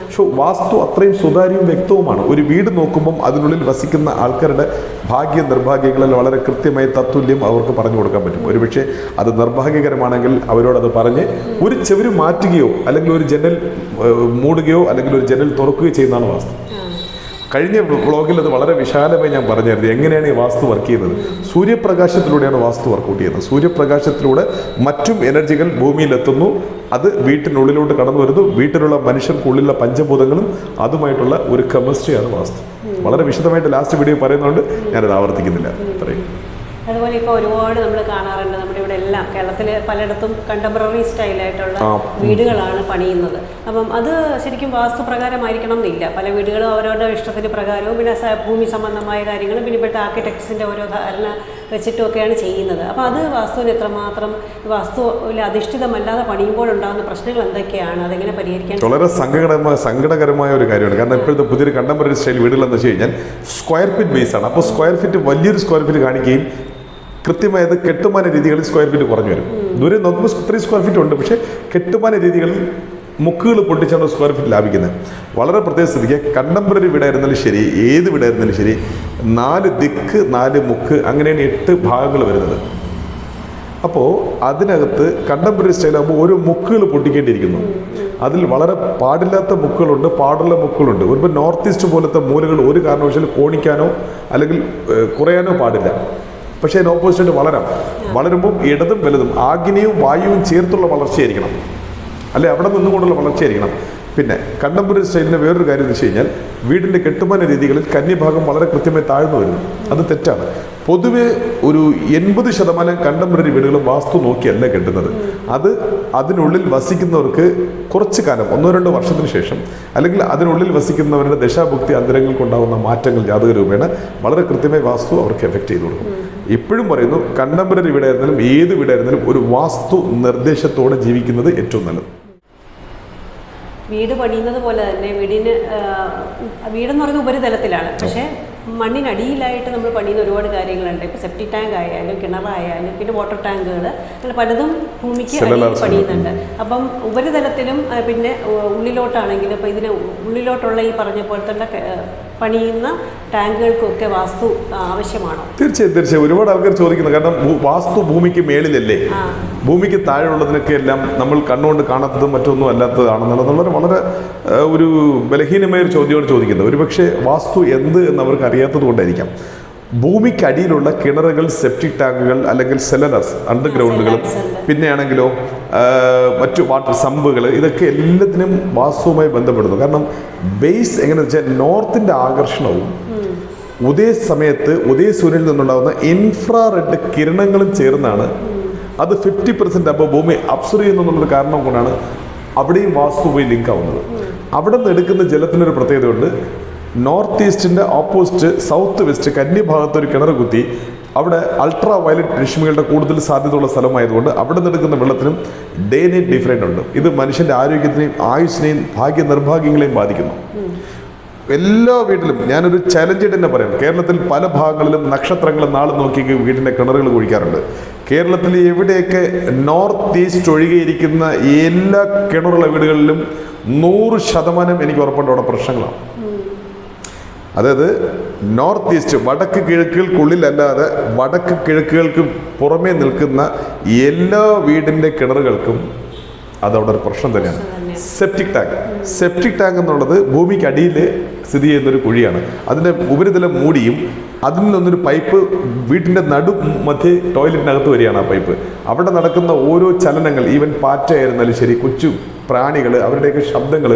പക്ഷേ വാസ്തു അത്രയും സുതാര്യവും വ്യക്തവുമാണ്. ഒരു വീട് നോക്കുമ്പം അതിനുള്ളിൽ വസിക്കുന്ന ആൾക്കാരുടെ ഭാഗ്യ നിർഭാഗ്യങ്ങളിൽ വളരെ കൃത്യമായി തത്തുല്യം അവർക്ക് പറഞ്ഞു കൊടുക്കാൻ പറ്റും. ഒരുപക്ഷെ അത് നിർഭാഗ്യകരമാണെങ്കിൽ അവരോടത് പറഞ്ഞ് ഒരു ചെവിര് മാറ്റുകയോ അല്ലെങ്കിൽ ഒരു ജനൽ മൂടുകയോ അല്ലെങ്കിൽ ഒരു ജനൽ തുറക്കുകയോ ചെയ്യുന്നതാണ് വാസ്തു. കഴിഞ്ഞ വ്ളോഗിൽ അത് വളരെ വിശാലമായി ഞാൻ പറഞ്ഞായിരുന്നു എങ്ങനെയാണ് ഈ വാസ്തു വർക്ക് ചെയ്യുന്നത്. സൂര്യപ്രകാശത്തിലൂടെയാണ് വാസ്തു വർക്കൗട്ട് ചെയ്യുന്നത്. സൂര്യപ്രകാശത്തിലൂടെ മറ്റും എനർജികൾ ഭൂമിയിലെത്തുന്നു, അത് വീട്ടിനുള്ളിലോട്ട് കടന്നു വരുന്നു. വീട്ടിലുള്ള മനുഷ്യർക്കുള്ളിലുള്ള പഞ്ചഭൂതങ്ങളും അതുമായിട്ടുള്ള ഒരു കെമിസ്ട്രിയാണ് വാസ്തു. വളരെ വിശദമായിട്ട് ലാസ്റ്റ് വീഡിയോ പറയുന്നതുകൊണ്ട് ഞാനത് ആവർത്തിക്കുന്നില്ല. പറയും. അതുപോലെ ഇപ്പോൾ ഒരുപാട് നമ്മൾ കാണാറുണ്ട്, നമ്മുടെ ഇവിടെ എല്ലാം കേരളത്തിൽ പലയിടത്തും കണ്ടംപററി സ്റ്റൈലായിട്ടുള്ള വീടുകളാണ് പണിയുന്നത്. അപ്പം അത് ശരിക്കും വാസ്തുപ്രകാരമായിരിക്കണം എന്നില്ല. പല വീടുകളും അവരവരുടെ ഇഷ്ടത്തിന് പ്രകാരവും പിന്നെ ഭൂമി സംബന്ധമായ കാര്യങ്ങളും പിന്നെ ഇപ്പോഴത്തെ ആർക്കിടെക്ട്സിൻ്റെ ഓരോ ധാരണ വെച്ചിട്ടുമൊക്കെയാണ് ചെയ്യുന്നത്. അപ്പോൾ അത് വാസ്തുവിന് എത്രമാത്രം വാസ്തുവിൽ അധിഷ്ഠിതമല്ലാതെ പണിയുമ്പോഴുണ്ടാകുന്ന പ്രശ്നങ്ങൾ എന്തൊക്കെയാണ്, അതെങ്ങനെ പരിഹരിക്കാൻ? വളരെ സങ്കടകരമായ ഒരു കാര്യമാണ്. കാരണം ഇപ്പോഴത്തെ പുതിയൊരു കണ്ടംപററി സ്റ്റൈൽ വീടുകളെന്ന് വെച്ച് കഴിഞ്ഞാൽ സ്ക്വയർ ഫീറ്റ് ബേസാണ്. അപ്പോൾ സ്ക്വയർ ഫീറ്റ് വലിയൊരു സ്ക്വയർ ഫീറ്റ് കാണിക്കുകയും കൃത്യമായത് കെട്ടുമാന രീതികളിൽ സ്ക്വയർ ഫീറ്റ് കുറഞ്ഞു വരും. ദൂരെ നോക്കുമ്പോൾ 3 സ്ക്വയർ ഫീറ്റ് ഉണ്ട്, പക്ഷേ കെട്ടുമാന രീതികളിൽ മുക്കുകൾ പൊട്ടിച്ചാണ് സ്ക്വയർ ഫീറ്റ് ലാഭിക്കുന്നത്. വളരെ പ്രത്യേകം ശ്രദ്ധിക്കുക. കണ്ടംപററി വീടായിരുന്നാലും ശരി, ഏത് വീടായിരുന്നാലും ശരി, 4 ദിക്ക് 4 മുക്ക് അങ്ങനെയാണ് 8 ഭാഗങ്ങൾ വരുന്നത്. അപ്പോൾ അതിനകത്ത് കണ്ടംപററി സ്റ്റൈലാകുമ്പോൾ ഓരോ മുക്കുകൾ പൊട്ടിക്കേണ്ടിയിരിക്കുന്നു. അതിൽ വളരെ പാടില്ലാത്ത മുക്കുകളുണ്ട്, പാടുള്ള മുക്കുകളുണ്ട്. ഒരു നോർത്ത് ഈസ്റ്റ് പോലത്തെ മൂലകൾ ഒരു കാരണവശാലും കോണിക്കാനോ അല്ലെങ്കിൽ കുറയാനോ പാടില്ല. പക്ഷേ അതിന് ഓപ്പോസിറ്റ് വളരുമ്പോൾ ഇടതും വലുതും ആഗ്നേയവും വായുവും ചേർത്തുള്ള വളർച്ചയായിരിക്കണം, അല്ലെ അവിടെ നിന്നുകൊണ്ടുള്ള വളർച്ചയായിരിക്കണം. പിന്നെ കണ്ടംപററി സ്റ്റൈലിൻ്റെ വേറൊരു കാര്യം എന്ന് വെച്ച് കഴിഞ്ഞാൽ വീടിൻ്റെ കെട്ടുമാന രീതികളിൽ കന്യഭാഗം വളരെ കൃത്യമായി താഴ്ന്നു വരുന്നു. അത് തെറ്റാണ്. പൊതുവെ ഒരു 80% കണ്ടംപററി വീടുകളും വാസ്തു നോക്കിയല്ല കെട്ടുന്നത്. അത് അതിനുള്ളിൽ വസിക്കുന്നവർക്ക് കുറച്ച് കാലം 1-2 വർഷത്തിന് ശേഷം അല്ലെങ്കിൽ അതിനുള്ളിൽ വസിക്കുന്നവരുടെ ദശാഭുക്തി അന്തരങ്ങൾക്കുണ്ടാകുന്ന മാറ്റങ്ങൾ ജാതക രൂപേണ വളരെ കൃത്യമായി വാസ്തു അവർക്ക് എഫക്റ്റ് ചെയ്തു കൊടുക്കും. ഇപ്പോഴും പറയുന്നു, കണ്ടംപററി വീടായിരുന്നാലും ഏത് വീടായിരുന്നാലും ഒരു വാസ്തു നിർദ്ദേശത്തോടെ ജീവിക്കുന്നത് ഏറ്റവും നല്ലത്. വീട് പണിയുന്നത് പോലെ തന്നെ വീടെന്ന് പറയുന്നത് ഉപരിതലത്തിലാണ്, പക്ഷേ മണ്ണിനടിയിലായിട്ട് നമ്മൾ പണിയുന്ന ഒരുപാട് കാര്യങ്ങളുണ്ട്. ഇപ്പോൾ സെപ്റ്റിക് ടാങ്ക് ആയാലും കിണറായാലും പിന്നെ വാട്ടർ ടാങ്കുകൾ അങ്ങനെ പലതും ഭൂമിക്ക് അടിയിൽ പണിയുന്നുണ്ട്. അപ്പം ഉപരിതലത്തിലും പിന്നെ ഉള്ളിലോട്ടാണെങ്കിലും ഇപ്പോൾ ഇതിന് ഉള്ളിലോട്ടുള്ള ഈ പറഞ്ഞ പോലത്തെ പണിയുന്ന ടാങ്കുകൾക്കൊക്കെ വാസ്തു ആവശ്യമാണോ? തീർച്ചയായും ഒരുപാട് ആൾക്കാർ ചോദിക്കുന്നത്. കാരണം വാസ്തു ഭൂമിക്ക് മേളിലല്ലേ, ഭൂമിക്ക് താഴെയുള്ളതിനൊക്കെ എല്ലാം നമ്മൾ കണ്ണുകൊണ്ട് കാണാത്തതും മറ്റൊന്നും അല്ലാത്തതാണെന്നുള്ളത് വളരെ ഒരു ബലഹീനമായ ഒരു ചോദ്യമാണ് ചോദിക്കുന്നത്. ഒരുപക്ഷെ വാസ്തു എന്ത് എന്ന് അവർക്ക് അറിയാത്തത് കൊണ്ടായിരിക്കാം. ഭൂമിക്കടിയിലുള്ള കിണറുകൾ, സെപ്റ്റിക് ടാങ്കുകൾ അല്ലെങ്കിൽ സെല്ലറസ് അണ്ടർഗ്രൗണ്ടുകളും പിന്നെയാണെങ്കിലോ മറ്റു വാട്ടർ സമ്പുകൾ, ഇതൊക്കെ എല്ലാത്തിനും വാസ്തുവുമായി ബന്ധപ്പെടുന്നു. കാരണം ബേസ് എങ്ങനെയാണെന്ന് വെച്ചാൽ നോർത്തിൻ്റെ ആകർഷണവും ഉദയസൂര്യനിൽ നിന്നുണ്ടാകുന്ന ഇൻഫ്രാറെഡ് കിരണങ്ങളും ചേർന്നാണ് അത് 50% അപ്പോൾ ഭൂമി അബ്സർവ് ചെയ്യുന്നതെന്നുള്ളൊരു കാരണം കൊണ്ടാണ് അവിടെയും വാസ്തു പോയി ലിങ്ക് ആവുന്നത്. അവിടെ നിന്ന് എടുക്കുന്ന ജലത്തിനൊരു പ്രത്യേകതയുണ്ട്. നോർത്ത് ഈസ്റ്റിൻ്റെ ഓപ്പോസിറ്റ് സൗത്ത് വെസ്റ്റ് കന്നി ഭാഗത്ത് ഒരു കിണർ കുത്തി അവിടെ അൾട്രാ വയലറ്റ് രശ്മികളുടെ കൂടുതൽ സാധ്യതയുള്ള സ്ഥലമായതുകൊണ്ട് അവിടെ നിന്നെടുക്കുന്ന വെള്ളത്തിനും ഡേ നൈറ്റ് ഡിഫറൻ്റ് ഉണ്ട്. ഇത് മനുഷ്യൻ്റെ ആരോഗ്യത്തിനെയും ആയുസ്സിനെയും ഭാഗ്യ നിർഭാഗ്യങ്ങളെയും ബാധിക്കുന്നു. എല്ലാ വീട്ടിലും ഞാനൊരു ചലഞ്ചായിട്ട് തന്നെ പറയാം, കേരളത്തിൽ പല ഭാഗങ്ങളിലും നക്ഷത്രങ്ങളും നാളെ നോക്കി വീടിൻ്റെ കിണറുകൾ കുഴിക്കാറുണ്ട്. കേരളത്തിൽ എവിടെയൊക്കെ നോർത്ത് ഈസ്റ്റ് ഒഴികെയിരിക്കുന്ന എല്ലാ കിണറുള്ള വീടുകളിലും 100% എനിക്ക് ഉറപ്പുണ്ട് അവിടെ പ്രശ്നങ്ങളാണ്. അതായത് നോർത്ത് ഈസ്റ്റ് വടക്ക് കിഴക്കുകൾക്കുള്ളിലല്ലാതെ വടക്ക് കിഴക്കുകൾക്ക് പുറമേ നിൽക്കുന്ന എല്ലാ വീടിൻ്റെ കിണറുകൾക്കും അതവിടെ ഒരു പ്രശ്നം തന്നെയാണ്. സെപ്റ്റിക് ടാങ്ക് എന്നുള്ളത് ഭൂമിക്ക് അടിയിൽ സ്ഥിതി ചെയ്യുന്നൊരു കുഴിയാണ്. അതിൻ്റെ ഉപരിതലം മൂടിയും അതിൽ നിന്നൊരു പൈപ്പ് വീട്ടിൻ്റെ മധ്യേ ടോയ്ലറ്റിനകത്ത് വരികയാണ് ആ പൈപ്പ്. അവിടെ നടക്കുന്ന ഓരോ ചലനങ്ങൾ, ഈവൻ പാറ്റയായിരുന്നാലും ശരി, കൊച്ചു പ്രാണികൾ, അവരുടെയൊക്കെ ശബ്ദങ്ങൾ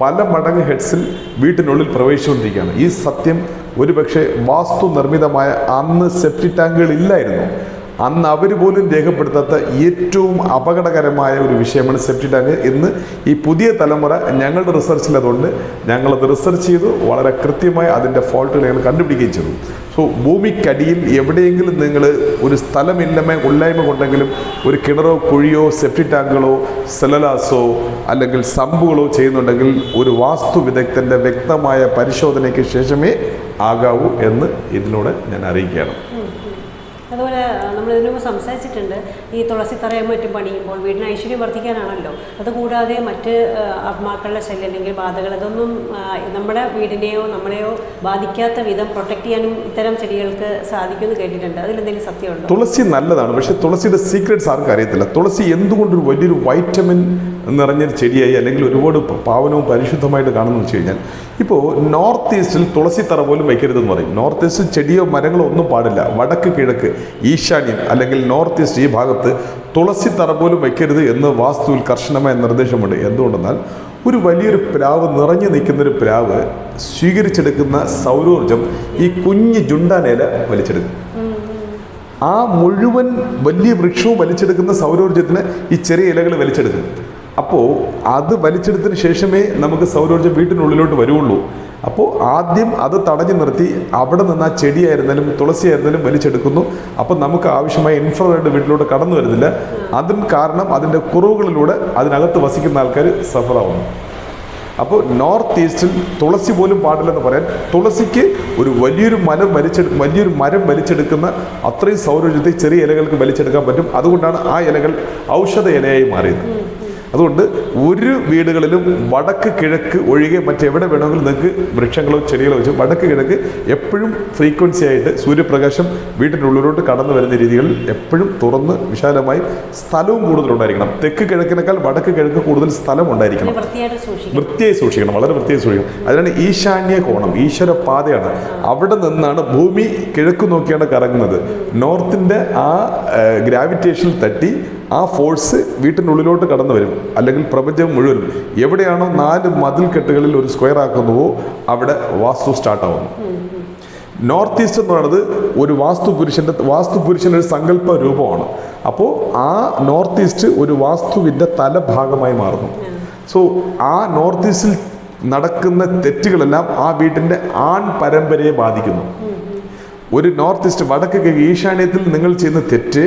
പല മടങ്ങ് ഹെഡ്സിൽ വീട്ടിനുള്ളിൽ പ്രവേശിച്ചുകൊണ്ടിരിക്കുകയാണ്. ഈ സത്യം ഒരുപക്ഷെ വാസ്തു നിർമ്മിതമായ അന്ന് സെപ്റ്റിക് ടാങ്കുകൾ ഇല്ലായിരുന്നു. അന്ന് അവർ പോലും രേഖപ്പെടുത്താത്ത ഏറ്റവും അപകടകരമായ ഒരു വിഷയമാണ് സെപ്റ്റിക് ടാങ്ക്. ഇന്ന് ഈ പുതിയ തലമുറ ഞങ്ങളുടെ റിസർച്ചിൽ അതുകൊണ്ട് ഞങ്ങളത് റിസർച്ച് ചെയ്തു വളരെ കൃത്യമായി അതിൻ്റെ ഫോൾട്ടുകൾ ഞങ്ങൾ കണ്ടുപിടിക്കുകയും ചെയ്തു. സോ ഭൂമിക്കടിയിൽ എവിടെയെങ്കിലും നിങ്ങൾ ഒരു ഉള്ളായ്മ കൊണ്ടെങ്കിലും ഒരു കിണറോ കുഴിയോ സെപ്റ്റിക് ടാങ്കുകളോ സെലലാസോ അല്ലെങ്കിൽ സമ്പുകളോ ചെയ്യുന്നുണ്ടെങ്കിൽ ഒരു വാസ്തു വിദഗ്ധൻ്റെ വ്യക്തമായ പരിശോധനയ്ക്ക് ശേഷമേ ആകാവൂ എന്ന് ഇതിലൂടെ ഞാൻ അറിയിക്കുകയാണ്. അതുപോലെ നമ്മൾ ഇതിനു മുമ്പ് സംസാരിച്ചിട്ടുണ്ട്, ഈ തുളസിത്തറയും മറ്റും പണിയുമ്പോൾ വീടിന് ഐശ്വര്യം വർദ്ധിക്കാനാണല്ലോ. അതുകൂടാതെ മറ്റ് ആത്മാക്കളുടെ ശല്യം അല്ലെങ്കിൽ ബാധകൾ ഇതൊന്നും നമ്മുടെ വീടിനെയോ നമ്മളെയോ ബാധിക്കാത്ത വിധം പ്രൊട്ടക്ട് ചെയ്യാനും ഇത്തരം ചെടികൾക്ക് സാധിക്കുമെന്ന് കേട്ടിട്ടുണ്ട്. അതിലെന്തെങ്കിലും സത്യമുണ്ടോ? തുളസി നല്ലതാണ്, പക്ഷേ തുളസിയുടെ സീക്രട്സ് ആർക്കും അറിയത്തില്ല. തുളസി എന്തുകൊണ്ടൊരു വലിയൊരു വൈറ്റമിൻ നിറഞ്ഞൊരു ചെടിയായി അല്ലെങ്കിൽ ഒരുപാട് പാവനവും പരിശുദ്ധമായിട്ട് കാണുന്നു വെച്ച് കഴിഞ്ഞാൽ, ഇപ്പോൾ നോർത്ത് ഈസ്റ്റിൽ തുളസിത്തറ പോലും വയ്ക്കരുതെന്ന് പറയും. നോർത്ത് ഈസ്റ്റിൽ ചെടിയോ മരങ്ങളോ ഒന്നും പാടില്ല. വടക്ക് കിഴക്ക് ഈശാന്യം അല്ലെങ്കിൽ നോർത്ത് ഈസ്റ്റ് ഈ ഭാഗത്ത് തുളസിത്തറ പോലും വയ്ക്കരുത് എന്ന് വാസ്തുവിൽ കർശനമായ നിർദ്ദേശമുണ്ട്. എന്തുകൊണ്ടെന്നാൽ ഒരു വലിയൊരു പ്ലാവ്, നിറഞ്ഞു നിൽക്കുന്നൊരു പ്ലാവ് സ്വീകരിച്ചെടുക്കുന്ന സൗരോർജം ഈ കുഞ്ഞ് ജുണ്ടാനേല വലിച്ചെടുക്കും. ആ മുഴുവൻ വലിയ വൃക്ഷവും വലിച്ചെടുക്കുന്ന സൗരോർജത്തിന് ഈ ചെറിയ ഇലകൾ വലിച്ചെടുക്കും. അപ്പോൾ അത് വലിച്ചെടുത്തതിന് ശേഷമേ നമുക്ക് സൗരോർജ്ജം വീട്ടിനുള്ളിലോട്ട് വരുള്ളൂ. അപ്പോൾ ആദ്യം അത് തടഞ്ഞു നിർത്തി അവിടെ നിന്ന് ആ ചെടിയായിരുന്നാലും തുളസിയായിരുന്നാലും വലിച്ചെടുക്കുന്നു. അപ്പോൾ നമുക്ക് ആവശ്യമായ ഇൻഫ്രാറെഡ് വീട്ടിലോട്ട് കടന്നു വരുന്നില്ല. അതിന് കാരണം അതിൻ്റെ കുറവുകളിലൂടെ അതിനകത്ത് വസിക്കുന്ന ആൾക്കാർ സഫറാവുന്നു. അപ്പോൾ നോർത്ത് ഈസ്റ്റിൽ തുളസി പോലും പാടില്ലെന്ന് പറയാൻ, തുളസിക്ക് ഒരു വലിയൊരു മരം വലിച്ചെടുക്കുന്ന അത്രയും സൗരോർജ്ജത്തെ ചെറിയ ഇലകൾക്ക് വലിച്ചെടുക്കാൻ പറ്റും. അതുകൊണ്ടാണ് ആ ഇലകൾ ഔഷധ ഇലയായി മാറിയത്. അതുകൊണ്ട് ഒരു വീടുകളിലും വടക്ക് കിഴക്ക് ഒഴികെ മറ്റെവിടെ വേണമെങ്കിലും നിങ്ങൾക്ക് വൃക്ഷങ്ങളോ ചെടികളോ വെച്ച് വടക്ക് കിഴക്ക് എപ്പോഴും ഫ്രീക്വൻസി ആയിട്ട് സൂര്യപ്രകാശം വീട്ടിൻ്റെ ഉള്ളിലോട്ട് കടന്നു വരുന്ന രീതികൾ എപ്പോഴും തുറന്ന് വിശാലമായി സ്ഥലവും കൂടുതലുണ്ടായിരിക്കണം. തെക്ക് കിഴക്കിനേക്കാൾ വടക്ക് കിഴക്ക് കൂടുതൽ സ്ഥലം ഉണ്ടായിരിക്കണം. വൃത്തിയായി സൂക്ഷിക്കണം, വളരെ വൃത്തിയായി സൂക്ഷിക്കണം. അതിനാണ് ഈശാന്യ കോണം, ഈശ്വര പാതയാണ്. അവിടെ നിന്നാണ് ഭൂമി കിഴക്ക് നോക്കിയാണ് കറങ്ങുന്നത്. നോർത്തിൻ്റെ ആ ഗ്രാവിറ്റേഷനിൽ തട്ടി ആ ഫോഴ്സ് വീട്ടിനുള്ളിലോട്ട് കടന്നു വരും. അല്ലെങ്കിൽ പ്രപഞ്ചം മുഴുവനും എവിടെയാണോ 4 മതിൽക്കെട്ടുകളിൽ ഒരു സ്ക്വയർ ആക്കുന്നുവോ അവിടെ വാസ്തു സ്റ്റാർട്ടാവുന്നു. നോർത്ത് ഈസ്റ്റ് എന്ന് പറയുന്നത് ഒരു വാസ്തുപുരുഷൻ്റെ ഒരു സങ്കല്പ രൂപമാണ്. അപ്പോൾ ആ നോർത്ത് ഈസ്റ്റ് ഒരു വാസ്തുവിൻ്റെ തലഭാഗമായി മാറുന്നു. സോ ആ നോർത്ത് ഈസ്റ്റിൽ നടക്കുന്ന തെറ്റുകളെല്ലാം ആ വീട്ടിൻ്റെ ആൺ പരമ്പരയെ ബാധിക്കുന്നു. ഒരു നോർത്ത് ഈസ്റ്റ് വടക്ക് ഈശാന്യത്തിൽ നിങ്ങൾ ചെയ്യുന്ന തെറ്റ്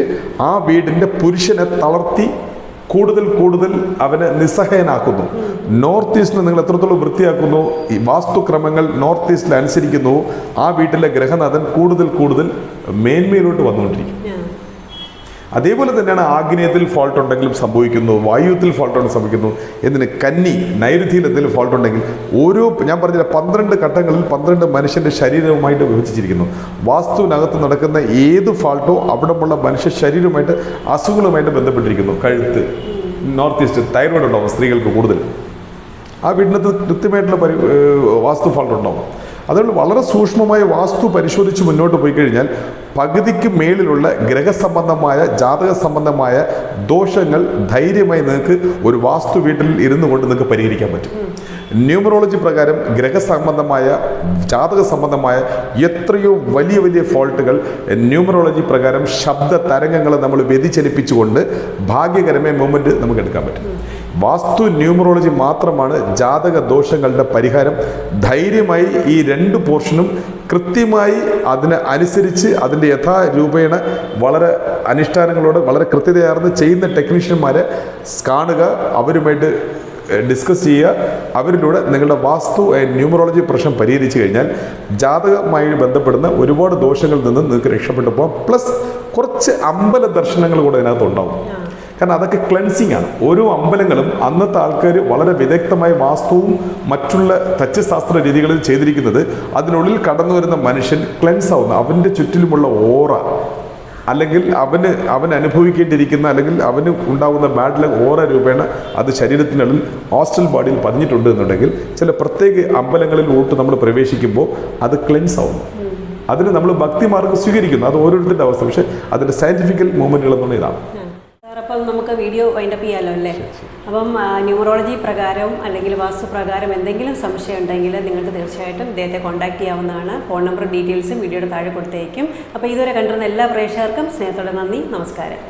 ആ വീടിൻ്റെ പുരുഷനെ തളർത്തി കൂടുതൽ അവനെ നിസ്സഹായനാക്കുന്നു. നോർത്ത് ഈസ്റ്റിനെ നിങ്ങൾ എത്രത്തോളം വൃത്തിയാക്കുന്നു, ഈ വാസ്തുക്രമങ്ങൾ നോർത്ത് ഈസ്റ്റിൽ അനുസരിക്കുന്നു, ആ വീട്ടിലെ ഗ്രഹനാഥൻ കൂടുതൽ മേന്മയിലോട്ട് വന്നുകൊണ്ടിരിക്കും. അതേപോലെ തന്നെയാണ് ആഗ്നേയത്തിൽ ഫോൾട്ട് ഉണ്ടെങ്കിലും സംഭവിക്കുന്നു, വായുത്തിൽ ഫോൾട്ട് സംഭവിക്കുന്നു. എന്തിന് കന്നി നൈരുതിയിൽ എന്തെങ്കിലും ഫോൾട്ട് ഉണ്ടെങ്കിൽ ഞാൻ പറഞ്ഞില്ല 12 ഘട്ടങ്ങളിൽ 12 മനുഷ്യൻ്റെ ശരീരവുമായിട്ട് വിഭജിച്ചിരിക്കുന്നു. വാസ്തുവിനകത്ത് നടക്കുന്ന ഏത് ഫോൾട്ടോ അവിടെയുള്ള മനുഷ്യ ശരീരവുമായിട്ട് അസുഖങ്ങളുമായിട്ട് ബന്ധപ്പെട്ടിരിക്കുന്നു. കഴുത്ത്, നോർത്ത് ഈസ്റ്റ് തൈറോയ്ഡ് ഉണ്ടാവും സ്ത്രീകൾക്ക് കൂടുതൽ. ആ വീടിനകത്ത് കൃത്യമായിട്ടുള്ള വാസ്തു ഫോൾട്ട് ഉണ്ടാവും. അതുകൊണ്ട് വളരെ സൂക്ഷ്മമായ വാസ്തു പരിശോധിച്ച് മുന്നോട്ട് പോയി കഴിഞ്ഞാൽ പകുതിക്ക് മേളിലുള്ള ഗ്രഹസംബന്ധമായ ജാതക സംബന്ധമായ ദോഷങ്ങൾ ധൈര്യമായി നിങ്ങൾക്ക് ഒരു വാസ്തു വീട്ടിൽ ഇരുന്നു കൊണ്ട് നിങ്ങൾക്ക് പരിഹരിക്കാൻ പറ്റും. ന്യൂമറോളജി പ്രകാരം ഗ്രഹസംബന്ധമായ ജാതക സംബന്ധമായ എത്രയോ വലിയ വലിയ ഫോൾട്ടുകൾ ന്യൂമറോളജി പ്രകാരം ശബ്ദ തരംഗങ്ങൾ നമ്മൾ വ്യതിചലിപ്പിച്ചുകൊണ്ട് ഭാഗ്യകരമായ മൂവ്മെൻറ്റ് നമുക്ക് എടുക്കാൻ പറ്റും. വാസ്തു ന്യൂമറോളജി മാത്രമാണ് ജാതക ദോഷങ്ങളുടെ പരിഹാരം. ധൈര്യമായി ഈ 2 പോർഷനും കൃത്യമായി അതിന് അനുസരിച്ച് അതിൻ്റെ യഥാരൂപേണ വളരെ അനുഷ്ഠാനങ്ങളോട് വളരെ കൃത്യതയാർന്ന് ചെയ്യുന്ന ടെക്നീഷ്യന്മാരെ കാണുക, അവരുമായിട്ട് ഡിസ്കസ് ചെയ്യുക. അവരിലൂടെ നിങ്ങളുടെ വാസ്തു ന്യൂമറോളജി പ്രശ്നം പരിഹരിച്ചു കഴിഞ്ഞാൽ ജാതകമായി ബന്ധപ്പെടുന്ന ഒരുപാട് ദോഷങ്ങളിൽ നിന്ന് നിങ്ങൾക്ക് രക്ഷപ്പെട്ടു പോകാം. പ്ലസ് കുറച്ച് അമ്പല ദർശനങ്ങൾ കൂടെ അതിനകത്തുണ്ടാവും. കാരണം അതൊക്കെ ക്ലെൻസിങ് ആണ്. ഓരോ അമ്പലങ്ങളും അന്നത്തെ ആൾക്കാർ വളരെ വിദഗ്ധമായ വാസ്തുവും മറ്റുള്ള തച്ചുശാസ്ത്ര രീതികളിൽ ചെയ്തിരിക്കുന്നത് അതിനുള്ളിൽ കടന്നു വരുന്ന മനുഷ്യൻ ക്ലെൻസ് ആവുന്ന അവൻ്റെ ചുറ്റിലുമുള്ള ഓറ, അല്ലെങ്കിൽ അവന് അനുഭവിക്കേണ്ടിയിരിക്കുന്ന അല്ലെങ്കിൽ അവന് ഉണ്ടാകുന്ന ബാഡ് ലക്ക് ഓറ രൂപേണ അത് ശരീരത്തിനുള്ളിൽ ഹോസ്റ്റൽ ബോഡിയിൽ പതിഞ്ഞിട്ടുണ്ട് എന്നുണ്ടെങ്കിൽ ചില പ്രത്യേക അമ്പലങ്ങളിൽ നമ്മൾ പ്രവേശിക്കുമ്പോൾ അത് ക്ലെൻസ് ആവുന്നു. അതിന് നമ്മൾ ഭക്തിമാർഗം സ്വീകരിക്കുന്നു. അത് ഓരോരുത്തരുടെ അവസ്ഥ. പക്ഷേ അതിൻ്റെ സയൻറ്റിഫിക്കൽ മൂവ്മെൻറ്റുകൾ എന്നുള്ള ഇതാണ്. അപ്പം നമുക്ക് വീഡിയോ വൈൻഡപ്പ് ചെയ്യാമല്ലോ അല്ലേ? അപ്പം ന്യൂമറോളജി പ്രകാരം അല്ലെങ്കിൽ വാസ്തു പ്രകാരം എന്തെങ്കിലും സംശയം ഉണ്ടെങ്കിൽ നിങ്ങൾക്ക് തീർച്ചയായിട്ടും ഇദ്ദേഹത്തെ കോൺടാക്ട് ചെയ്യാവുന്നതാണ്. ഫോൺ നമ്പർ ഡീറ്റെയിൽസും വീഡിയോയുടെ താഴെ കൊടുത്തേക്കും. അപ്പോൾ ഇതുവരെ കണ്ടിരുന്ന എല്ലാ പ്രേക്ഷകർക്കും സ്നേഹത്തോടെ നന്ദി. നമസ്കാരം.